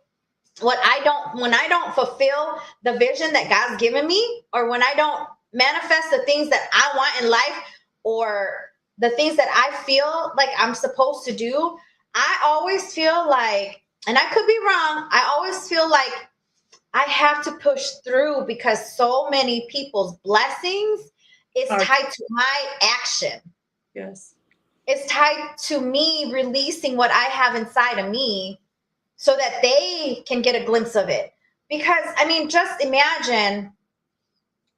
[SPEAKER 1] don't fulfill the vision that God's given me, or when I don't manifest the things that I want in life, or the things that I feel like I'm supposed to do, I always feel like, and I could be wrong, I always feel like I have to push through because so many people's blessings is tied to my action.
[SPEAKER 2] Yes.
[SPEAKER 1] is tied to me releasing what I have inside of me so that they can get a glimpse of it. Because, I mean, just imagine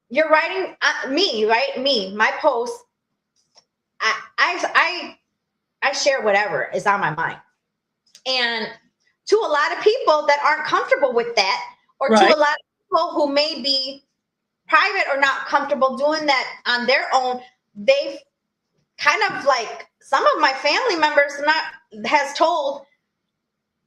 [SPEAKER 1] you're writing me, right? Me, my post. I share whatever is on my mind. And to a lot of people that aren't comfortable with that, or
[SPEAKER 2] Right.
[SPEAKER 1] to a lot of people who may be private or not comfortable doing that on their own, they've kind of like, some of my family members has told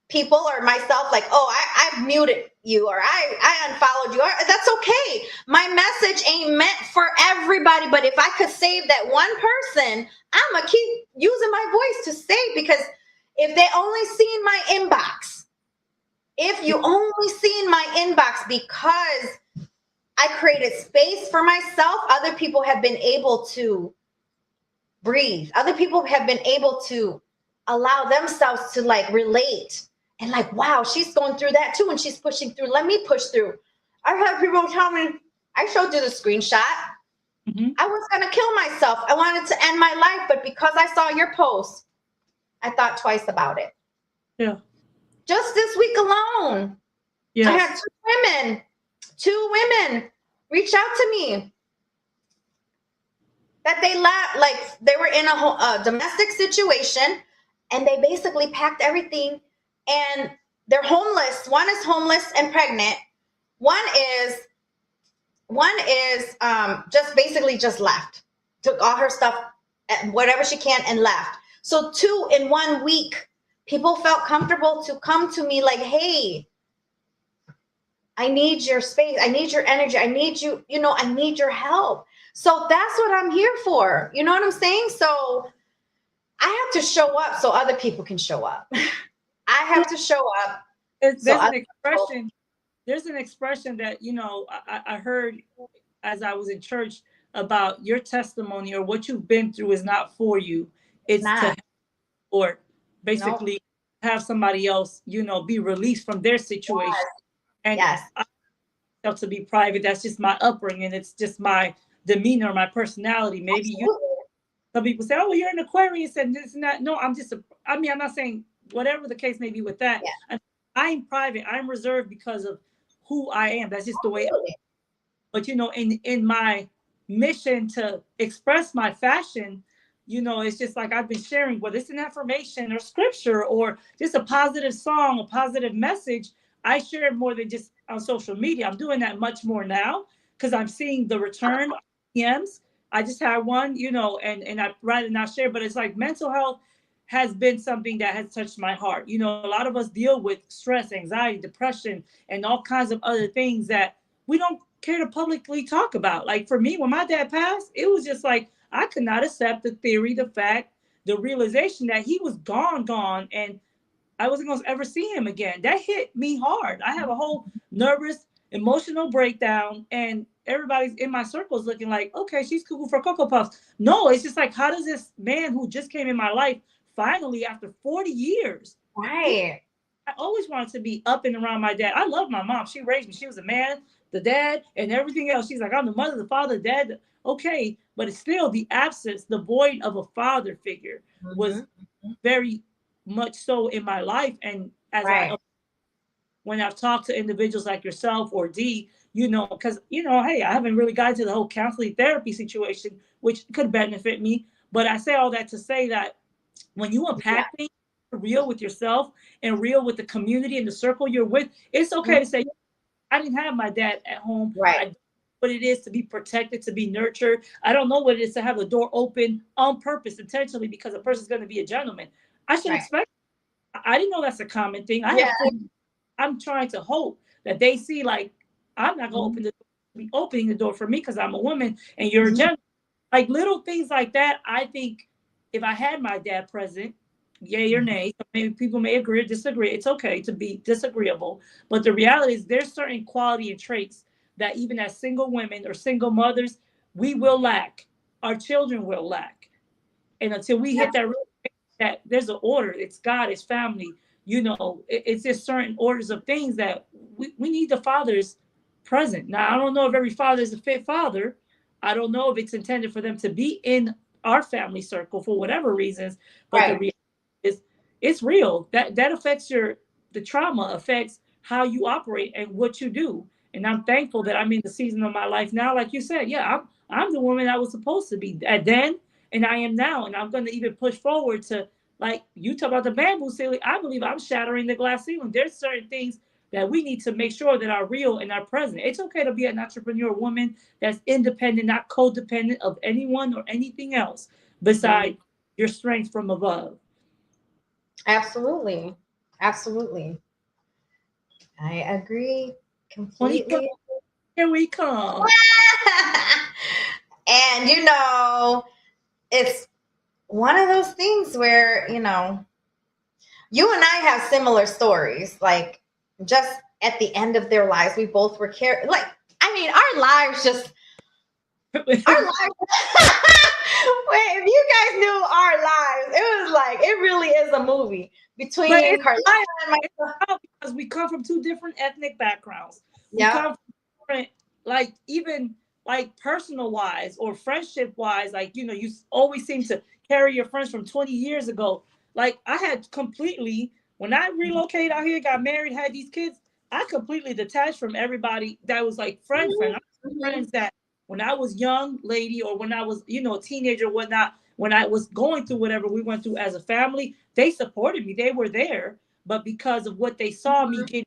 [SPEAKER 1] people or myself, like, oh, I muted you, or I unfollowed you. That's okay. My message ain't meant for everybody, but if I could save that one person, I'm gonna keep using my voice to save, because if they only seen my inbox, if you only seen my inbox, because I created space for myself, other people have been able to breathe. Other people have been able to allow themselves to like relate and like, wow, she's going through that too, and she's pushing through. Let me push through. I've had people tell me, I showed you the screenshot.
[SPEAKER 2] Mm-hmm.
[SPEAKER 1] I was going to kill myself. I wanted to end my life, but because I saw your post, I thought twice about it.
[SPEAKER 2] Yeah.
[SPEAKER 1] Just this week alone,
[SPEAKER 2] Yes.
[SPEAKER 1] I had two women reach out to me that they were in a domestic situation, and they basically packed everything, and they're homeless. One is homeless and pregnant. One is just basically just left, took all her stuff, whatever she can, and left. So 2 in 1 week, people felt comfortable to come to me like, hey, I need your space. I need your energy. I need you, I need your help. So that's what I'm here for. You know what I'm saying? So I have to show up so other people can show up. I have to show up.
[SPEAKER 2] There's an expression that, I heard as I was in church about your testimony, or what you've been through is not for you. It's to help, or basically have somebody else, be released from their situation.
[SPEAKER 1] Yes.
[SPEAKER 2] And I have to be private. That's just my upbringing. It's just my demeanor, my personality. Maybe some people say, oh, well, you're an Aquarius and this and that. No, I'm not saying whatever the case may be with that. Yeah. I'm private. I'm reserved because of who I am. That's just the way I am. But, in my mission to express my fashion, it's just like I've been sharing, whether it's an affirmation or scripture or just a positive song, a positive message. I share it more than just on social media. I'm doing that much more now because I'm seeing the return of DMs. I just had one, and I'd rather not share, but it's like mental health has been something that has touched my heart. A lot of us deal with stress, anxiety, depression, and all kinds of other things that we don't care to publicly talk about. Like for me, when my dad passed, it was just like, I could not accept the theory, the fact, the realization that he was gone, and I wasn't going to ever see him again. That hit me hard. I have a whole nervous, emotional breakdown, and everybody's in my circles looking like, okay, she's cuckoo for Cocoa Puffs. No, it's just like, how does this man who just came in my life finally, after 40 years,
[SPEAKER 1] right?
[SPEAKER 2] I always wanted to be up and around my dad. I love my mom. She raised me. She was a man, the dad, and everything else. She's like, I'm the mother, the father, the dad. Okay, but it's still the absence, the void of a father figure was very much so in my life. And as when I've talked to individuals like yourself or D, because, hey, I haven't really gotten to the whole counseling therapy situation, which could benefit me. But I say all that to say that when you unpack things, real with yourself and real with the community and the circle you're with, it's okay to say, I didn't have my dad at home.
[SPEAKER 1] Right.
[SPEAKER 2] I don't know what it is to be protected, to be nurtured. I don't know what it is to have the door open on purpose, intentionally, because a person's going to be a gentleman. I should expect. I didn't know that's a common thing. I'm trying to hope that they see, like, I'm not going to be opening the door for me because I'm a woman and you're a gentleman. Like little things like that. I think if I had my dad present, yay or nay, maybe people may agree or disagree. It's okay to be disagreeable. But the reality is there's certain quality and traits that even as single women or single mothers, we will lack. Our children will lack. And until we hit that there's an order, it's God, it's family, it's just certain orders of things that we need the fathers present. Now, I don't know if every father is a fit father. I don't know if it's intended for them to be in our family circle for whatever reasons. But the
[SPEAKER 1] Right.
[SPEAKER 2] reality is, it's real. That affects the trauma affects how you operate and what you do. And I'm thankful that I'm in the season of my life now, like you said. Yeah, I'm the woman I was supposed to be at then, and I am now, and I'm going to even push forward to, like you talk about the bamboo ceiling. I believe I'm shattering the glass ceiling. There's certain things that we need to make sure that are real and are present. It's okay to be an entrepreneur woman that's independent, not codependent of anyone or anything else beside your strength from above.
[SPEAKER 1] Absolutely. Absolutely. I agree
[SPEAKER 2] 2020,
[SPEAKER 1] completely.
[SPEAKER 2] here we come.
[SPEAKER 1] And, it's one of those things where, you and I have similar stories. Like, just at the end of their lives, we both were our lives just, our lives. Wait, if you guys knew our lives, it was like, it really is a movie between Carlina and myself.
[SPEAKER 2] Because we come from two different ethnic backgrounds. We
[SPEAKER 1] Yeah.
[SPEAKER 2] come from different, like, even like personal wise or friendship wise, like, you always seem to carry your friends from 20 years ago. Like, I had completely, when I relocated out here, got married, had these kids, I completely detached from everybody that was like friend. I had friends that when I was young lady, or when I was, a teenager or whatnot, when I was going through whatever we went through as a family, they supported me. They were there. But because of what they saw me getting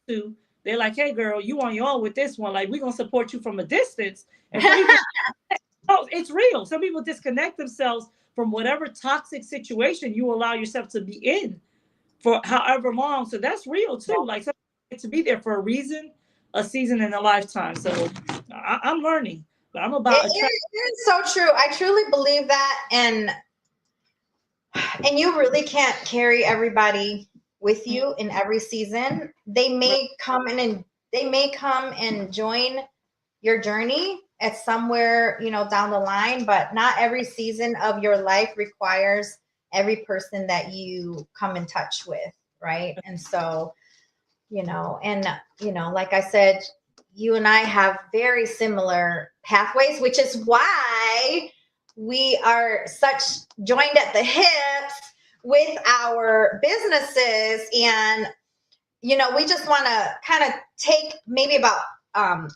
[SPEAKER 2] into, they're like, hey, girl, you on your own with this one. Like, we're going to support you from a distance. And some people, oh, it's real. Some people disconnect themselves from whatever toxic situation you allow yourself to be in for however long. So that's real, too. Like, some people get to be there for a reason, a season, and a lifetime. So I'm learning. But I'm about
[SPEAKER 1] it is so true. I truly believe that. And you really can't carry everybody with you in every season. They may come and join your journey at somewhere, down the line, but not every season of your life requires every person that you come in touch with. Right. And so, like I said, you and I have very similar pathways, which is why we are such joined at the hips with our businesses. And, we just want to kind of take maybe about a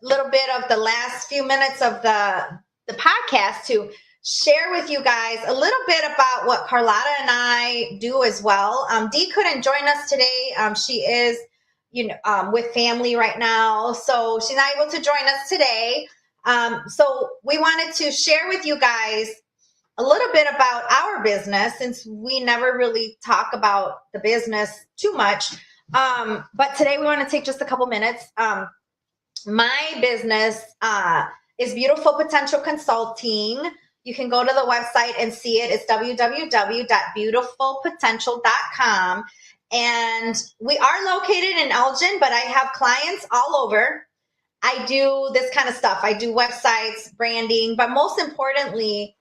[SPEAKER 1] little bit of the last few minutes of the podcast to share with you guys a little bit about what Carlotta and I do as well. Dee couldn't join us today. She is, with family right now, so she's not able to join us today. So we wanted to share with you guys a little bit about our business, since we never really talk about the business too much. But today we want to take just a couple minutes. My business is Beautiful Potential Consulting. You can go to the website and see it. It's www.beautifulpotential.com. And we are located in Elgin, but I have clients all over. I do this kind of stuff. I do websites, branding, but most importantly,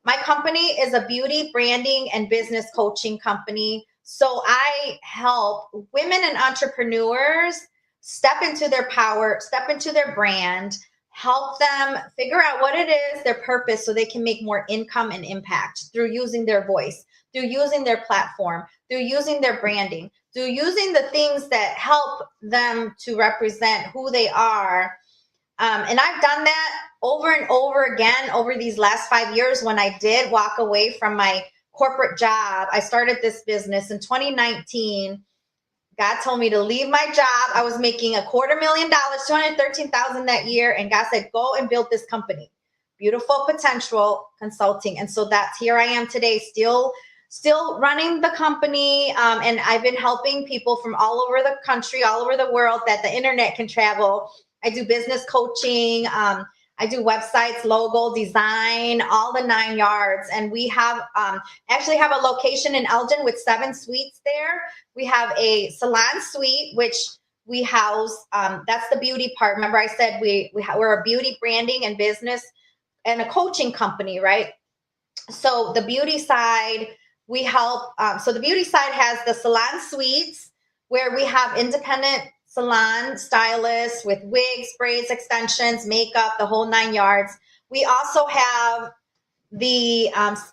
[SPEAKER 1] my company is a beauty, branding, and business coaching company. So I help women and entrepreneurs step into their power, step into their brand, help them figure out what it is, their purpose, so they can make more income and impact through using their voice, through using their platform, through using their branding, through using the things that help them to represent who they are. And I've done that over and over again over these last 5 years. When I did walk away from my corporate job, I started this business in 2019. God told me to leave my job. I was making $250,000, $213,000 that year. And God said, go and build this company, Beautiful Potential Consulting. And so that's here I am today, still running the company. And I've been helping people from all over the country, all over the world that the internet can travel. I do business coaching. I do websites, logo design, all the 9 yards. And we have actually have a location in Elgin with 7 suites there. We have a salon suite, which we house. That's the beauty part. Remember I said we're a beauty branding and business and a coaching company, right? So the beauty side, we help. So the beauty side has the salon suites where we have independent salon stylists with wigs, braids, extensions, makeup, the whole 9 yards. We also have the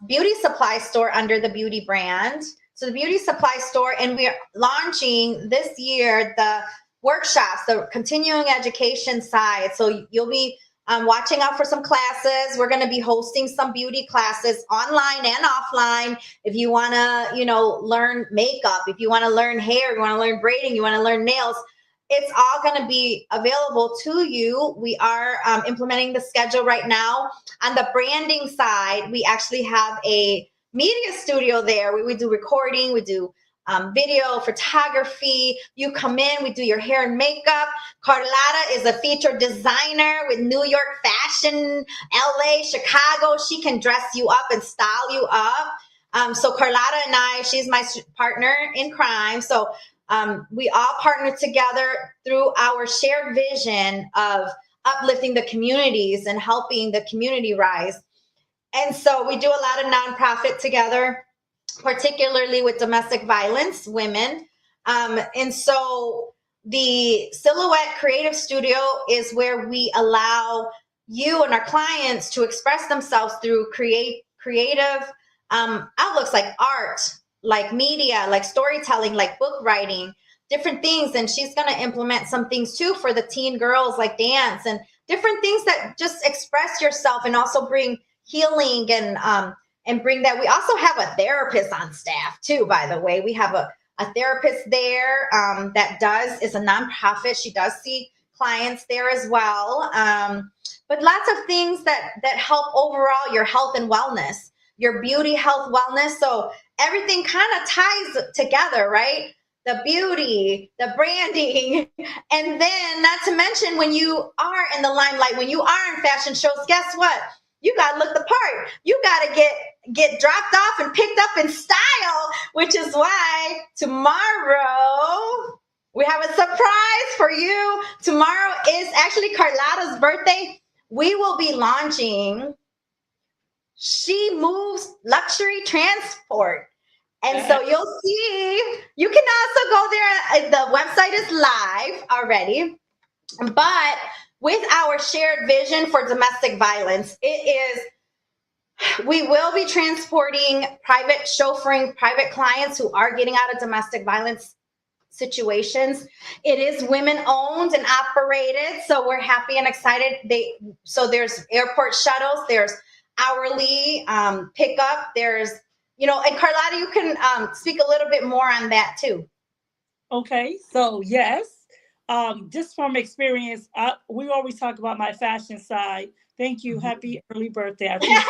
[SPEAKER 1] beauty supply store under the beauty brand. So the beauty supply store, and we're launching this year the workshops, the continuing education side. So you'll be watching out for some classes. We're going to be hosting some beauty classes online and offline. If you want to, learn makeup, if you want to learn hair, you want to learn braiding, you want to learn nails, it's all going to be available to you. We are implementing the schedule right now. On the branding side, we actually have a media studio there where we do recording, we do video, photography. You come in, we do your hair and makeup. Carlotta is a featured designer with New York fashion, LA, Chicago. She can dress you up and style you up. So Carlotta and I, she's my partner in crime. So we all partner together through our shared vision of uplifting the communities and helping the community rise. And so we do a lot of nonprofit together, particularly with domestic violence, women. And so the Silhouette Creative Studio is where we allow you and our clients to express themselves through creative outlooks like art, like media, like storytelling, like book writing, different things. And she's going to implement some things too for the teen girls, like dance and different things that just express yourself and also bring healing and bring that. We also have a therapist on staff too, by the way. We have a therapist there is a nonprofit. She does see clients there as well. But lots of things that help overall your health and wellness, your beauty, health, wellness. So everything kind of ties together, right? The beauty, the branding, and then not to mention when you are in the limelight, when you are in fashion shows, guess what? You got to look the part. You got to get dropped off and picked up in style, which is why tomorrow we have a surprise for you. Tomorrow is actually Carlotta's birthday. We will be launching She Moves Luxury Transport. And so you'll see, you can also go there. The website is live already, but with our shared vision for domestic violence, we will be transporting chauffeuring private clients who are getting out of domestic violence situations. It is women owned and operated. So we're happy and excited. So there's airport shuttles, there's hourly pickup, there's, and Carlotta, you can speak a little bit more on that too.
[SPEAKER 2] Okay, so yes, just from experience, we always talk about my fashion side. Thank you. Happy early birthday. I appreciate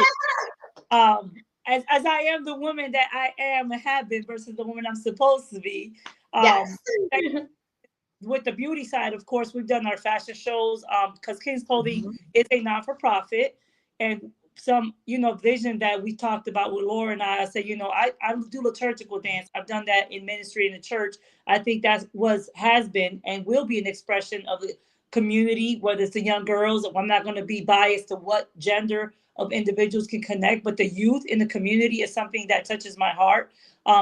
[SPEAKER 2] it. As I am the woman that I am and have been versus the woman I'm supposed to be.
[SPEAKER 1] Yes.
[SPEAKER 2] With the beauty side, of course, we've done our fashion shows because King's Clothing is a not-for-profit, and some, vision that we talked about with Laura and I said, I do liturgical dance. I've done that in ministry in the church. I think that has been and will be an expression of the community, whether it's the young girls. I'm not going to be biased to what gender of individuals can connect, but the youth in the community is something that touches my heart,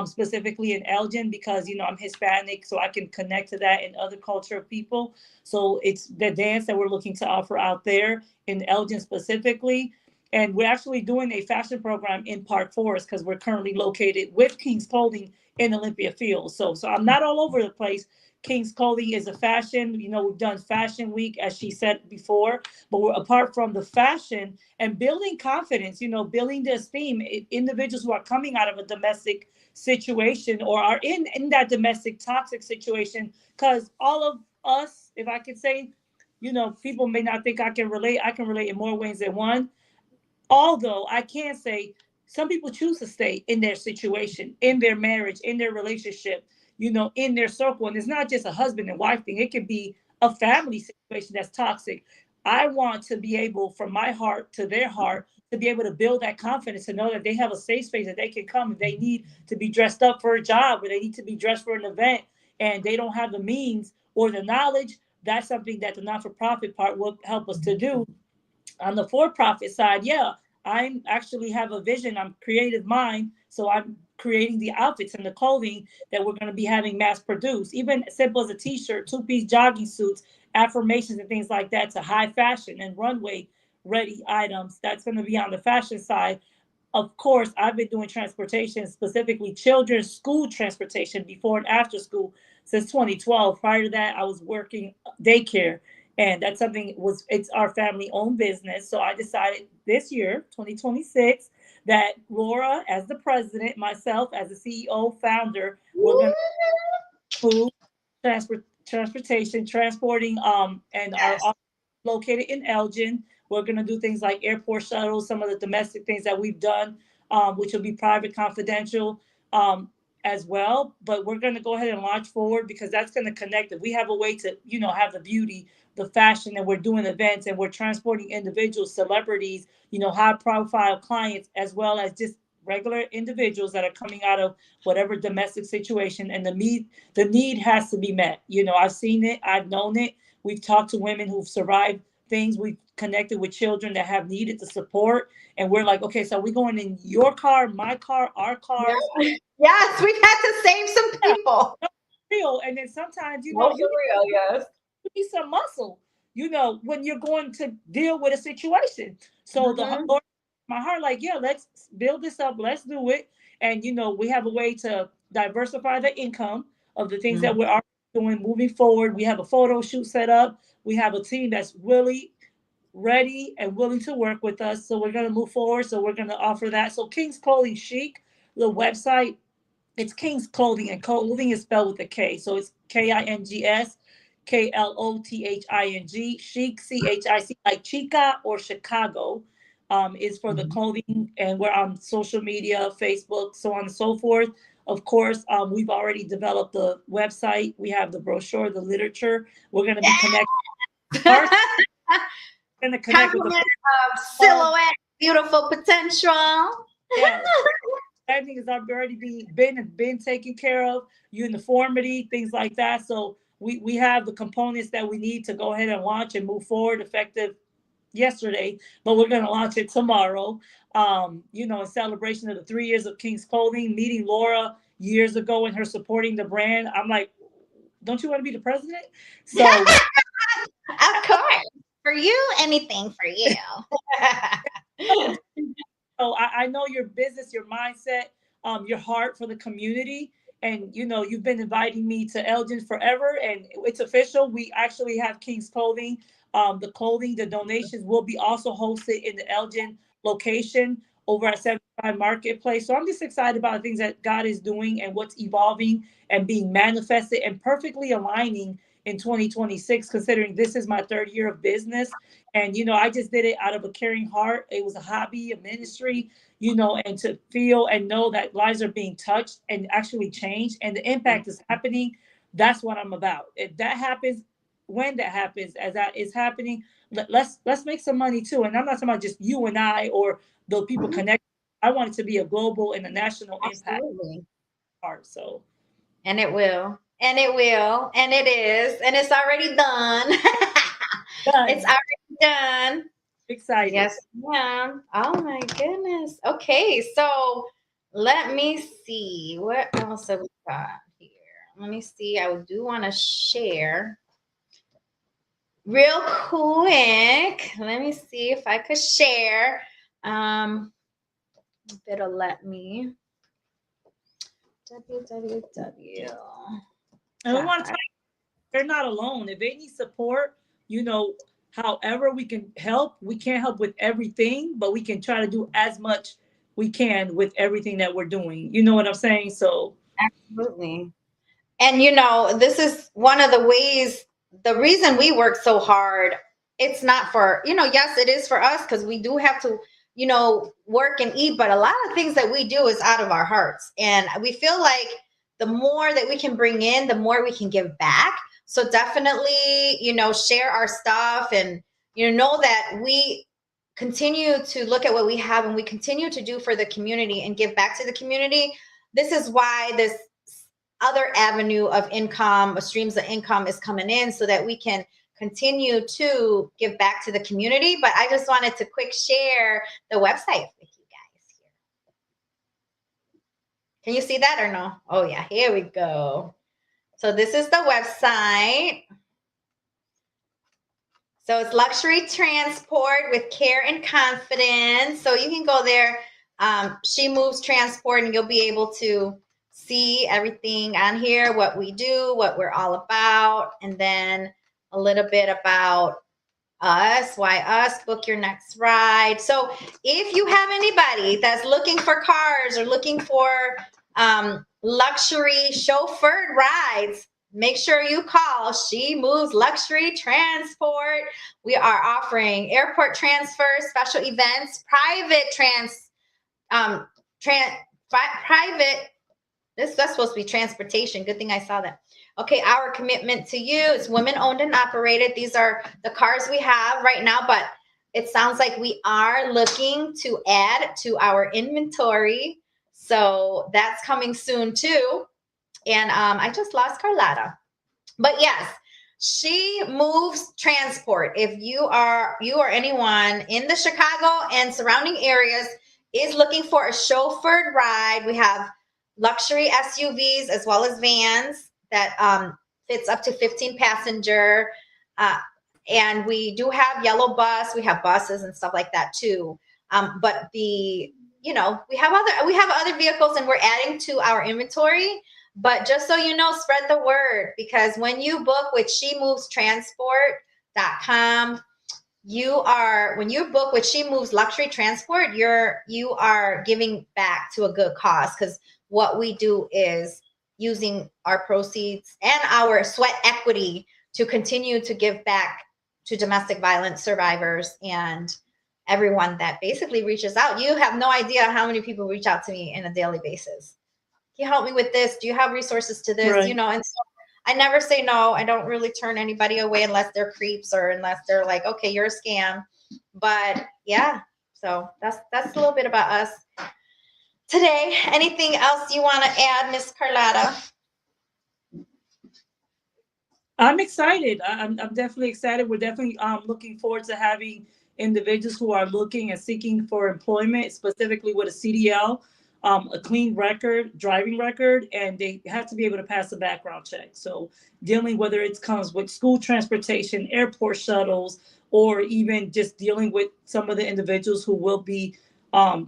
[SPEAKER 2] specifically in Elgin, because, I'm Hispanic, so I can connect to that in other culture of people. So it's the dance that we're looking to offer out there in Elgin specifically. And we're actually doing a fashion program in Park Forest because we're currently located with King's Clothing in Olympia Fields. So I'm not all over the place. King's Clothing is a fashion, we've done Fashion Week, as she said before, but we're apart from the fashion and building confidence, building the esteem, individuals who are coming out of a domestic situation or are in that domestic toxic situation, because all of us, if I could say, people may not think I can relate in more ways than one. Although I can say some people choose to stay in their situation, in their marriage, in their relationship, in their circle. And it's not just a husband and wife thing. It could be a family situation that's toxic. I want to be able, from my heart to their heart, to be able to build that confidence, to know that they have a safe space that they can come if they need to be dressed up for a job or they need to be dressed for an event and they don't have the means or the knowledge. That's something that the not-for-profit part will help us to do. On the for-profit side, I actually have a vision. I'm creative mind, so I'm creating the outfits and the clothing that we're going to be having mass produced. Even simple as a t-shirt, two-piece jogging suits, affirmations and things like that, to high fashion and runway ready items. That's going to be on the fashion side. of course, I've been doing transportation, specifically children's school transportation before and after school since 2012. Prior to that, I was working daycare, and that's something it's our family owned business. So I decided this year, 2026, that Laura, as the president, myself as the CEO founder, we're going to move transportation, transporting, and our
[SPEAKER 1] Yes.
[SPEAKER 2] office located in Elgin. We're going to do things like airport shuttles, some of the domestic things that we've done, which will be private, confidential, as well. But we're going to go ahead and launch forward because that's going to connect it. We have a way to, have the beauty, the fashion, and we're doing events and we're transporting individuals, celebrities, high profile clients, as well as just regular individuals that are coming out of whatever domestic situation, and the need has to be met. I've seen it, I've known it. We've talked to women who've survived things. We've connected with children that have needed the support, and we're like, okay, so we're going in your car, my car, our cars.
[SPEAKER 1] Yeah. Yes, we've had to save some
[SPEAKER 2] Yeah,
[SPEAKER 1] people.
[SPEAKER 2] real. And then sometimes,
[SPEAKER 1] No, for real, yes.
[SPEAKER 2] need some muscle, when you're going to deal with a situation. So the
[SPEAKER 1] Mhm.
[SPEAKER 2] Lord, my heart, like, yeah, let's build this up, let's do it. And we have a way to diversify the income of the things that
[SPEAKER 1] Mhm.
[SPEAKER 2] we're already doing moving forward. We have a photo shoot set up. We have a team that's really ready and willing to work with us. So we're going to move forward. So we're going to offer that. So King's Clothing Chic, the website, it's King's Clothing, and clothing is spelled with a K. So it's KINGS KLOTHING. Chic, CHIC, like Chica or Chicago, is for the
[SPEAKER 1] Mhm.
[SPEAKER 2] clothing. And we're on social media, Facebook, so on and so forth. Of course, we've already developed the website. We have the brochure, the literature. We're going to be connecting. First, we're going to connect with the
[SPEAKER 1] Compliment of silhouette, beautiful potential.
[SPEAKER 2] yes. Everything is already been taken care of, uniformity, things like that. So we have the components that we need to go ahead and launch and move forward, effective yesterday, but we're going to launch it tomorrow. In celebration of the 3 years of King's Clothing, meeting Laura years ago and her supporting the brand. I'm like, don't you want to be the president? So
[SPEAKER 1] Of course. For you, anything for you.
[SPEAKER 2] so I know your business, your mindset, your heart for the community. And you've been inviting me to Elgin forever, and it's official. We actually have King's Clothing. The donations will be also hosted in the Elgin location over at 75 Marketplace. So I'm just excited about the things that God is doing and what's evolving and being manifested and perfectly aligning in 2026, considering this is my third year of business. And, I just did it out of a caring heart. It was a hobby, a ministry, and to feel and know that lives are being touched and actually changed and the impact is happening. That's what I'm about. If that happens, when that happens, as that is happening, let's make some money too. And I'm not talking about just you and I or the people
[SPEAKER 1] Mhm.
[SPEAKER 2] connected. I want it to be a global and a national impact
[SPEAKER 1] Absolutely.
[SPEAKER 2] part. So
[SPEAKER 1] And it will. And it will. And it is. And it's already done. It's
[SPEAKER 2] done.
[SPEAKER 1] already done.
[SPEAKER 2] Excited.
[SPEAKER 1] Yes, ma'am. Oh my goodness. Okay, so let me see. What else have we got here? Let me see. I do want to share real quick. Let me see if I could share. If it'll let me. www.
[SPEAKER 2] And we want to talk, they're not alone. If they need support, however we can help, we can't help with everything, but we can try to do as much we can with everything that we're doing. You know what I'm saying? So
[SPEAKER 1] Absolutely. And this is one of the ways, the reason we work so hard. It's not for, yes, it is for us because we do have to, work and eat, but a lot of things that we do is out of our hearts. And we feel like the more that we can bring in, the more we can give back. So definitely, share our stuff and, know that we continue to look at what we have and we continue to do for the community and give back to the community. This is why this other avenue of income, or streams of income, is coming in so that we can continue to give back to the community. But I just wanted to quick share the website with you guys here. Can you see that or no? Oh yeah, here we go. So this is the website. So it's luxury transport with care and confidence. So you can go there She Moves Transport, and you'll be able to see everything on here, what we do, what we're all about, and then a little bit about us, why us, book your next ride. So if you have anybody that's looking for cars or looking for luxury chauffeured rides, make sure you call She Moves Luxury Transport. We are offering airport transfers, special events, private private. That's supposed to be transportation. Good thing I saw that. Okay, our commitment to you is women owned and operated. These are the cars we have right now, but it sounds like we are looking to add to our inventory. So that's coming soon too. And I just lost Carlotta. But yes, She Moves Transport. If you or anyone in the Chicago and surrounding areas is looking for a chauffeured ride, we have luxury SUVs as well as vans that fits up to 15 passenger. And we do have yellow bus. We have buses and stuff like that too. But we have other vehicles, and we're adding to our inventory. But just so you know, spread the word, because when you book with shemovestransport.com, when you book with She Moves Luxury Transport, you are giving back to a good cause, because what we do is using our proceeds and our sweat equity to continue to give back to domestic violence survivors and everyone that basically reaches out. You have no idea how many people reach out to me on a daily basis. Can you help me with this? Do you have resources to this?
[SPEAKER 2] Right.
[SPEAKER 1] And so I never say no. I don't really turn anybody away unless they're creeps or unless they're like, okay, you're a scam. But yeah, so that's a little bit about us today. Anything else you want to add, Miss Carlotta?
[SPEAKER 2] I'm excited. I'm definitely excited. We're definitely looking forward to having individuals who are looking and seeking for employment, specifically with a CDL, a clean driving record, and they have to be able to pass a background check. So dealing, whether it comes with school transportation, airport shuttles, or even just dealing with some of the individuals who will be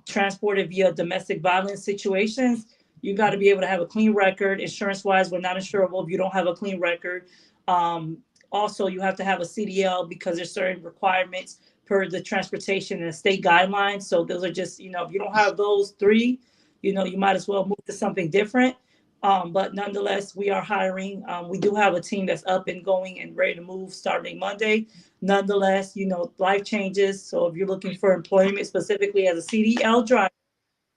[SPEAKER 2] transported via domestic violence situations, you got to be able to have a clean record. Insurance-wise, we're not insurable if you don't have a clean record. Also, you have to have a CDL because there's certain requirements per the transportation and state guidelines. So those are just, if you don't have those three, you might as well move to something different. But nonetheless, we are hiring. We do have a team that's up and going and ready to move starting Monday. Nonetheless, life changes. So if you're looking for employment specifically as a CDL driver,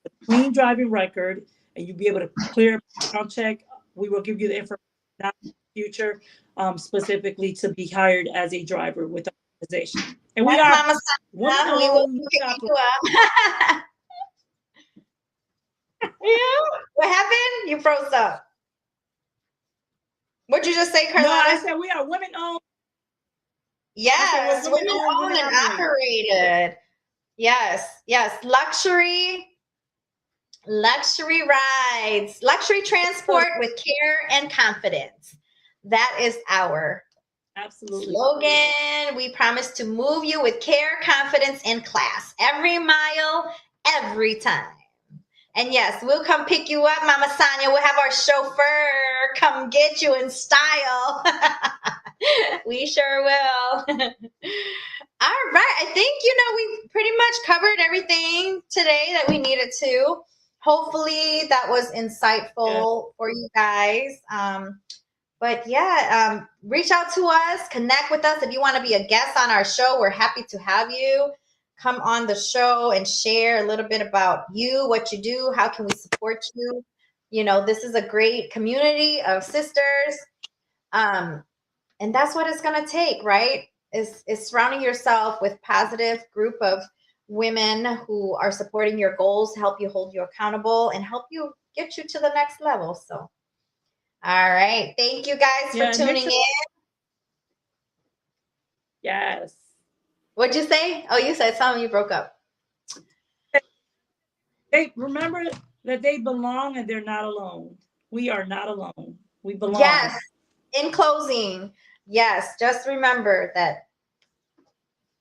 [SPEAKER 2] a clean driving record, and you'll be able to clear a background check, we will give you the information in the future, specifically to be hired as a driver with the organization. And we are women-owned.
[SPEAKER 1] What happened? You froze up. What'd you just say, Carlotta?
[SPEAKER 2] No, I said we are women-owned.
[SPEAKER 1] Yes, women-owned and operated. Yes. Luxury rides, luxury transport with care and confidence. That is our slogan. We promise to move you with care, confidence, and class. Every mile, every time. And yes, we'll come pick you up, Mama Sonia. We'll have our chauffeur come get you in style. We sure will. All right. I think, we pretty much covered everything today that we needed to. Hopefully that was insightful for you guys. But yeah, reach out to us, connect with us. If you want to be a guest on our show, we're happy to have you. Come on the show and share a little bit about you, what you do, how can we support you. This is a great community of sisters. And that's what it's going to take, right? Is surrounding yourself with positive group of women who are supporting your goals, help you hold you accountable, and help you get you to the next level. So, all right. Thank you guys for tuning in.
[SPEAKER 2] Yes.
[SPEAKER 1] What'd you say? Oh, you said something. You broke up.
[SPEAKER 2] They remember that they belong and they're not alone. We are not alone. We belong.
[SPEAKER 1] Yes. In closing, yes, just remember that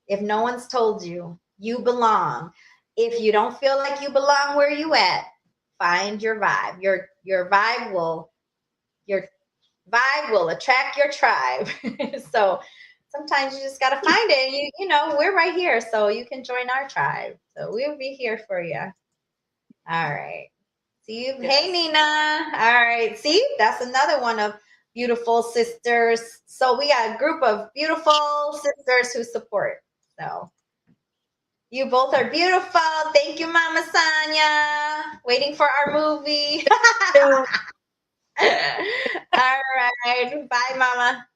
[SPEAKER 1] if no one's told you, you belong. if you don't feel like you belong where you at, find your vibe. Your vibe will attract your tribe. So sometimes you just got to find it. And you know, we're right here, so you can join our tribe. So we'll be here for you. All right. See you. Yes. Hey, Nina. All right. See, that's another one of beautiful sisters. So we got a group of beautiful sisters who support. So you both are beautiful. Thank you, Mama Sonia. Waiting for our movie. All right. Bye, Mama.